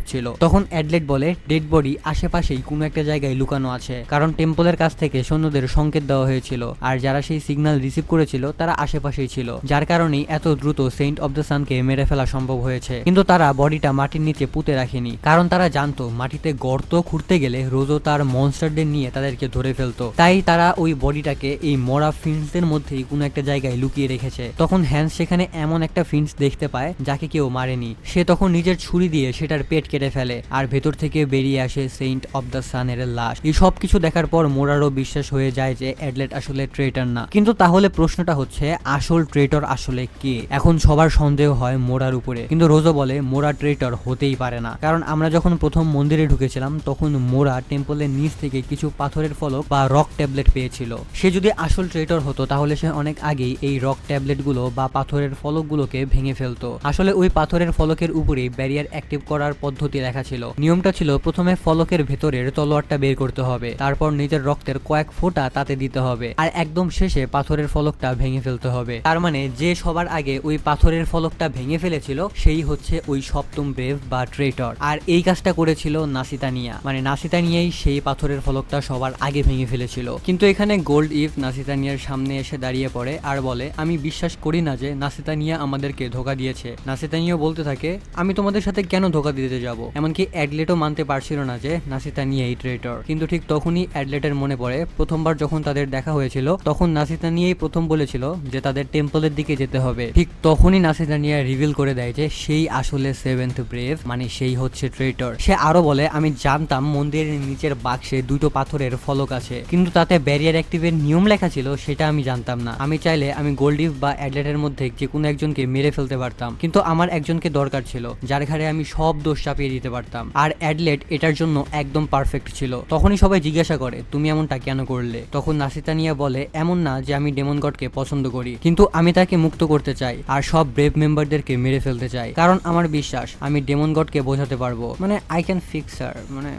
ছিল। তখন অ্যাডলেট বলে ডেড বডি আশেপাশেই কোনো একটা জায়গায় লুকানো আছে, কারণ টেম্পলের কাছ থেকে সৈন্যদের সংকেত দেওয়া হয়েছিল, আর যারা সেই সিগন্যাল রিসিভ করেছিল তারা আশেপাশেই ছিল, যার কারণেই এত দ্রুত সেন্ট অফ দ্য সানকে মেরে ফেলা সম্ভব হয়েছে। কিন্তু তারা বডিটা মাটির নিচে পুঁতে রাখেনি, কারণ তারা জানতো মাটিতে গর্ত খুঁড়তে গেলে রোজও তার মনস্টারদের নিয়ে তাদেরকে ধরে ফেলতো। তাই তারা ওই বডিটাকে এই মরা ফিন্সদের মধ্যেই কোনো একটা জায়গায় লুকিয়ে রেখেছে। তখন হ্যান্স সেখানে এমন একটা ফিন্স দেখতে পায় যাকে কেউ মারেনি। সে তখন নিজের ছুরি দিয়ে সেটার পেট কেটে ফেলে, আর ভেতর থেকে বেরিয়ে আসে সেন্ট অফ দ্য সানের লাশ। এই সব কিছু দেখার পর মোরারও বিশ্বাস হয়ে যায় যে অ্যাডলেট আসলে ট্রেটর না। কিন্তু তাহলে প্রশ্নটা হচ্ছে আসল ট্রেটর আসলে কে? এখন সবার সন্দেহ হয় মোরার উপরে, কিন্তু রোজো বলে মোরা ট্রেটর হতেই পারে না, কারণ আমরা যখন প্রথম মন্দিরে ঢুকেছিলাম তখন মোরা টেম্পলের নিচ থেকে কিছু পাথরের ফলক বা রক ট্যাবলেট পেয়েছিল। সে যদি আসল ট্রেটর হতো তাহলে সে অনেক আগেই এই রক ট্যাবলেটগুলো বা পাথরের ফলকগুলোকে ভেঙে ফেলতো। আসলে ওই পাথরের ফলকের উপরেই ব্যারিয়ার অ্যাক্টিভ করার পদ্ধতি লেখা ছিল। নিয়মটা ছিল প্রথমে ফলকের ভেতরের তলোয়ারটা বের করতে হবে, তারপর নিজের রক্তের কয়েক ফোঁটা তাতে দিতে হবে, আর একদম শেষে পাথরের ফলকটা ভেঙে ফেলতে হবে। তার মানে যে সবার আগে ওই পাথরের ফলকটা ভেঙে ফেলেছিল সেই হচ্ছে ওই সপ্তম ব্রেভ বা ট্রেটর। আর এই কাজটা করেছিল নাসিতানিয়া, মানে নাসিতানিয়াই সেই পাথরের ফলকটা সবার আগে ভেঙে ফেলেছিল। কিন্তু এখানে গোল্ড ইভ নাসিতানিয়ার সামনে এসে দাঁড়িয়ে পড়ে আর বলে আমি বিশ্বাস করি না যে নাসিতানিয়া আমাদেরকে ধোকা দিয়েছে। নাসিতানিয়া বলতে থাকে আমি তোমাদের সাথে কেন ধোকা দিতে যাব? এমনকি অ্যাডলেটও মানতে পারছিল না যে নাসিতানিয়া এই ট্রেটর। কিন্তু ঠিক তখনই অ্যাডলেটের মনে পড়ে প্রথমবার যখন তাদের দেখা হয়েছিল তখন নাসিতানিয়াই প্রথম বলেছিল যে তাদের টেম্পলের দিকে যেতে হবে। ঠিক তখনই নাসিতানিয়া রিভিল করে দেয় যে সেই আসলে সেভেন্থ ব্রেভ, মানে সেই হচ্ছে ট্রেটর। সে আরো বলে আমি জানতাম মন্দিরের নিচের বাক্সে দুটো পাথরের ফলক আছে, কিন্তু তাতে ব্যারিয়ার অ্যাক্টিভের নিয়ম লেখা ছিল সেটা আমি জানতাম না। আমি চাইলে আমি গোল্ডিভ বা অ্যাডলেটের মধ্যে যে কোনো একজনকে মেরে ফেলতে পারতাম, কিন্তু আমার একজনকে দরকার ছিল যার ঘাড়ে আমি সব দোষ চাপিয়ে দিতে পারতাম, আর অ্যাডলেট এটার জন্য একদম পারফেক্ট ছিল। তখনই সবাই জিজ্ঞাসা করে তুমি এমনটা কেন করলে? তখন নাসিতানিয়া বলে এমন না যে আমি ডেমন গডকে পছন্দ করি, কিন্তু আমি তাকে মুক্ত করতে চাই আর সব ব্রেভ মেম্বারদেরকে মেরে ফেলতে চাই, কারণ আমার বিশ্বাস আমি ডেমন গডকে বোঝাতে পারবো, মানে আই ক্যান ফিক্স হার, মানে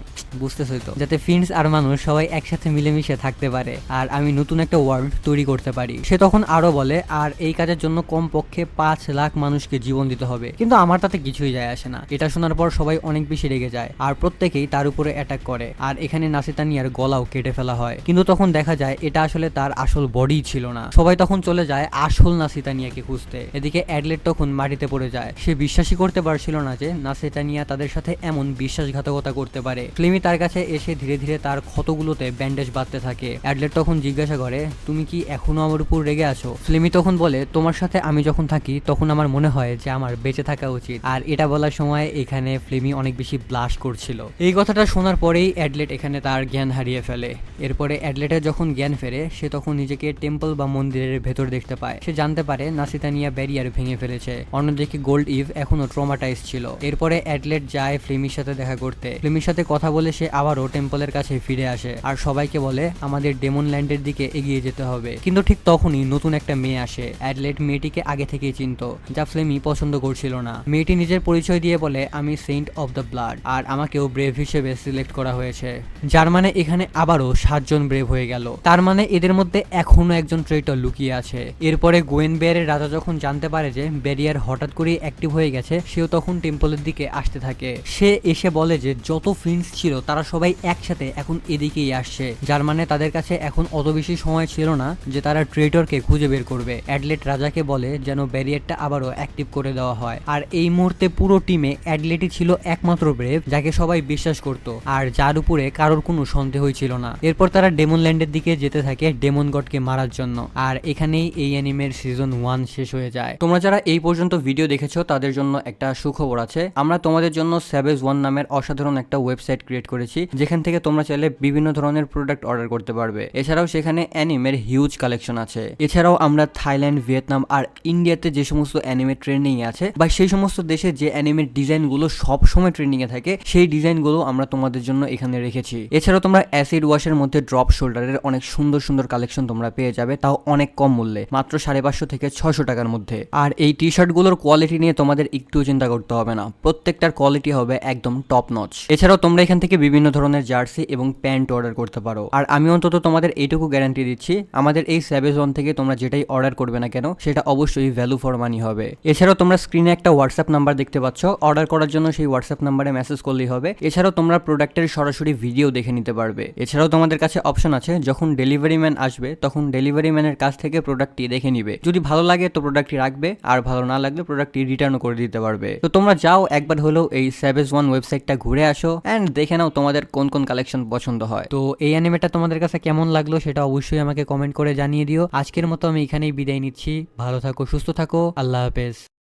বুঝতেছই তো, যাতে ফিন্স আর মানুষ সবাই একসাথে মিলেমিশে থাকতে পারে আর আমি নতুন একটা ওয়ার্ল্ড তৈরি করতে পারি। সে তখন আরো বলে আর এই কাজের জন্য কমপক্ষে 5 লাখ মানুষকে জীবন দিতে হবে, কিন্তু আমার তাতে কিছুই যায় আসে না। এটা শোনার পর সবাই অনেক বেশি রেগে যায় আর প্রত্যেকেই তার উপরে অ্যাটাক করে, আর এখানে নাসিতানিয়ার গলাও কেটে ফেলা হয়। কিন্তু তখন দেখা যায় এটা আসলে তার আসল বডি ছিল না। সবাই তখন চলে যায় আসল নাসিতানিয়াকে খুঁজতে। এদিকে অ্যাডলেট তখন মাটিতে পড়ে যায়। সে বিশ্বাসই করতে পারছিল না যে নাসিতানিয়া তাদের সাথে এমন বিশ্বাসঘাতকতা করতে পারে। ফ্লেমি তার কাছে এসে ধীরে ধীরে তার ক্ষতগুলোতে ব্যান্ডেজ বাঁধতে থাকে। অ্যাডলেট তখন জিজ্ঞাসা করে তুমি কি এখনো আমার উপর রেগে আছো? ফ্লেমি তখন বলে তোমার সাথে আমি যখন থাকি তখন আমার মনে হয় যে আমার বেঁচে থাকা উচিত। আর এটা বলার সময় এখানে ফ্লেমি অনেক বেশি ব্লাশ করছিল। এই কথাটা শোনার পরেই অ্যাডলেট এখানে তার জ্ঞান হারিয়ে ফেলে। এরপরে অ্যাডলেটের যখন জ্ঞান ফেরে সে তখন নিজেকে টেম্পল বা মন্দিরের ভেতর দেখতে পায়। সে জানতে পারে নাসিতানিয়া ব্যারিয়ার ভেঙে ফেলেছে। অন্যদিকে গোল্ড ইভ এখনো ট্রমাটাইজ ছিল। এরপরে অ্যাডলেট যায় ফ্লেমির সাথে দেখা করতে। ফ্লেমির সাথে কথা বলে সে আবারও টেম্পলের কাছে ফিরে আসে আর সবাইকে বলে আমাদের ডেমন ল্যান্ডের দিকে এগিয়ে যেতে হবে। কিন্তু ঠিক তখনই নতুন একটা মেয়ে আসে। অ্যাডলেট মেয়েটিকে আগে থেকেই চিনতো, যা ফ্লেমি পছন্দ করছিল না। মেয়েটি নিজের পরিচয় দিয়ে বলে আমি সেন্ট অফ দ্য ব্লাড আর আমাকেও ব্রেভ হিসেবে সিলেক্ট করা হয়েছে, যার মানে এখানে আবারও 7 জন ব্রেভ হয়ে গেল। তার মানে এদের মধ্যে এখনো একজন ট্রেটর লুকিয়ে আছে। এরপরে গোয়েন বেয়ারের রাজা যখন জানতে পারে যে ব্যারিয়ার হঠাৎ করে অ্যাক্টিভ হয়ে গেছে, সেও তখন টেম্পলের দিকে আসতে থাকে। সে এসে বলে যে যত ফ্রেন্ডস ছিল তারা সবাই একসাথে এখন এদিকেই আসছে, যার মানে তাদের কাছে এখন অত বেশি সময় ছিল না যে তারা ট্রেটরকে খুঁজে বের করবে। অ্যাডলেট রাজাকে বলে যেন ব্যারিয়ারটা আবারও অ্যাক্টিভ করে দেওয়া হয়। আর এই মুহূর্তে পুরো টিমে অ্যাডলেটই ছিল একমাত্র ব্রেভ যাকে সবাই বিশ্বাস করত আর যার উপরে কারোর কোনো সন্দেহই ছিল না। এরপর তারা ডেমন ল্যান্ডের দিকে যেতে থাকে ডেমন গডকে মারার জন্য। আর এখানেই এই অ্যানিমের সিজন 1 শেষ হয়ে যায়। তোমরা যারা এই পর্যন্ত ভিডিও দেখেছো তাদের জন্য একটা সুখবর আছে, আমরা তোমাদের জন্য স্যাভেজ 1 নামের অসাধারণ একটা ওয়েবসাইট ক্রিয়েট করেছি, যেখান থেকে তোমরা চাইলে বিভিন্ন ধরনের প্রোডাক্ট অর্ডার করতে পারবে। এছাড়াও সেখানে অ্যানিমের হিউজ কালেকশন আছে। এছাড়াও আমরা থাইল্যান্ড, ভিয়েতনাম আর ইন্ডিয়াতে যে সমস্ত অ্যানিমে ট্রেন্ডিং আছে বা সেই সমস্ত দেশে যে অ্যানিমের ডিজাইনগুলো সব সময় ট্রেন্ডিং এ থাকে সেই ডিজাইনগুলো আমরা তোমাদের জন্য এখানে রেখেছি। এছাড়াও তোমরা অ্যাসিড ওয়াশের মধ্যে ড্রপ শোল্ডারের অনেক সুন্দর সুন্দর কালেকশন তোমরা পেয়ে যাবে, তাও অনেক কম মূল্যে, মাত্র 550 থেকে 600 টাকার মধ্যে। আর এই টি শার্টগুলোর কোয়ালিটি নিয়ে তোমাদের একটু চিন্তা করতে হবে না, প্রত্যেকটার কোয়ালিটি হবে একদম টপ নচ। এছাড়াও তোমরা এখান থেকে বিভিন্ন ধরনের জার্সি এবং প্যান্ট অর্ডার করতে পারো। আর আমি অন্তত তোমাদের এইটুকু গ্যারান্টি দিচ্ছি, আমাদের এই স্যাভেজ 1 থেকে তোমরা যেটাই অর্ডার করবে না কেন সেটা অবশ্যই ভ্যালু ফর মানি হবে। এছাড়াও তোমরা স্ক্রিনে একটা হোয়াটসঅ্যাপ নাম্বার দেখতে পাচ্ছ, অর্ডার করার জন্য সেই হোয়াটসঅ্যাপ নাম্বারে মেসেজ করলেই হবে। এছাড়াও তোমরা প্রোডাক্টের সরাসরি ভিডিও দেখে নিতে পারবে। এছাড়াও তোমাদের কাছে অপশন আছে, যখন ডেলিভারি ম্যান আসবে তখন ডেলিভারি ম্যানের কাছ থেকে প্রোডাক্টটি দেখে নিবে, যদি ভালো লাগে তো প্রোডাক্টটি রাখবে, আর ভালো না লাগলে প্রোডাক্টটি রিটার্নও করে দিতে পারবে। তো তোমরা যাও একবার হলেও এই স্যাভেজ 1 ওয়েবসাইটটা ঘুরে আসো এন্ড দেখে নাও তোমাদের কোন কোন কালেকশন পছন্দ হয়। তো এই অ্যানিমেটা তোমাদের কাছে কেমন লাগলো সেটা অবশ্যই আমাকে কমেন্ট করে জানিয়ে দিও। আজকের মতো আমি এখানেই বিদায় নিচ্ছি, ভালো থাকো, সুস্থ থাকো, আল্লাহ হাফেজ।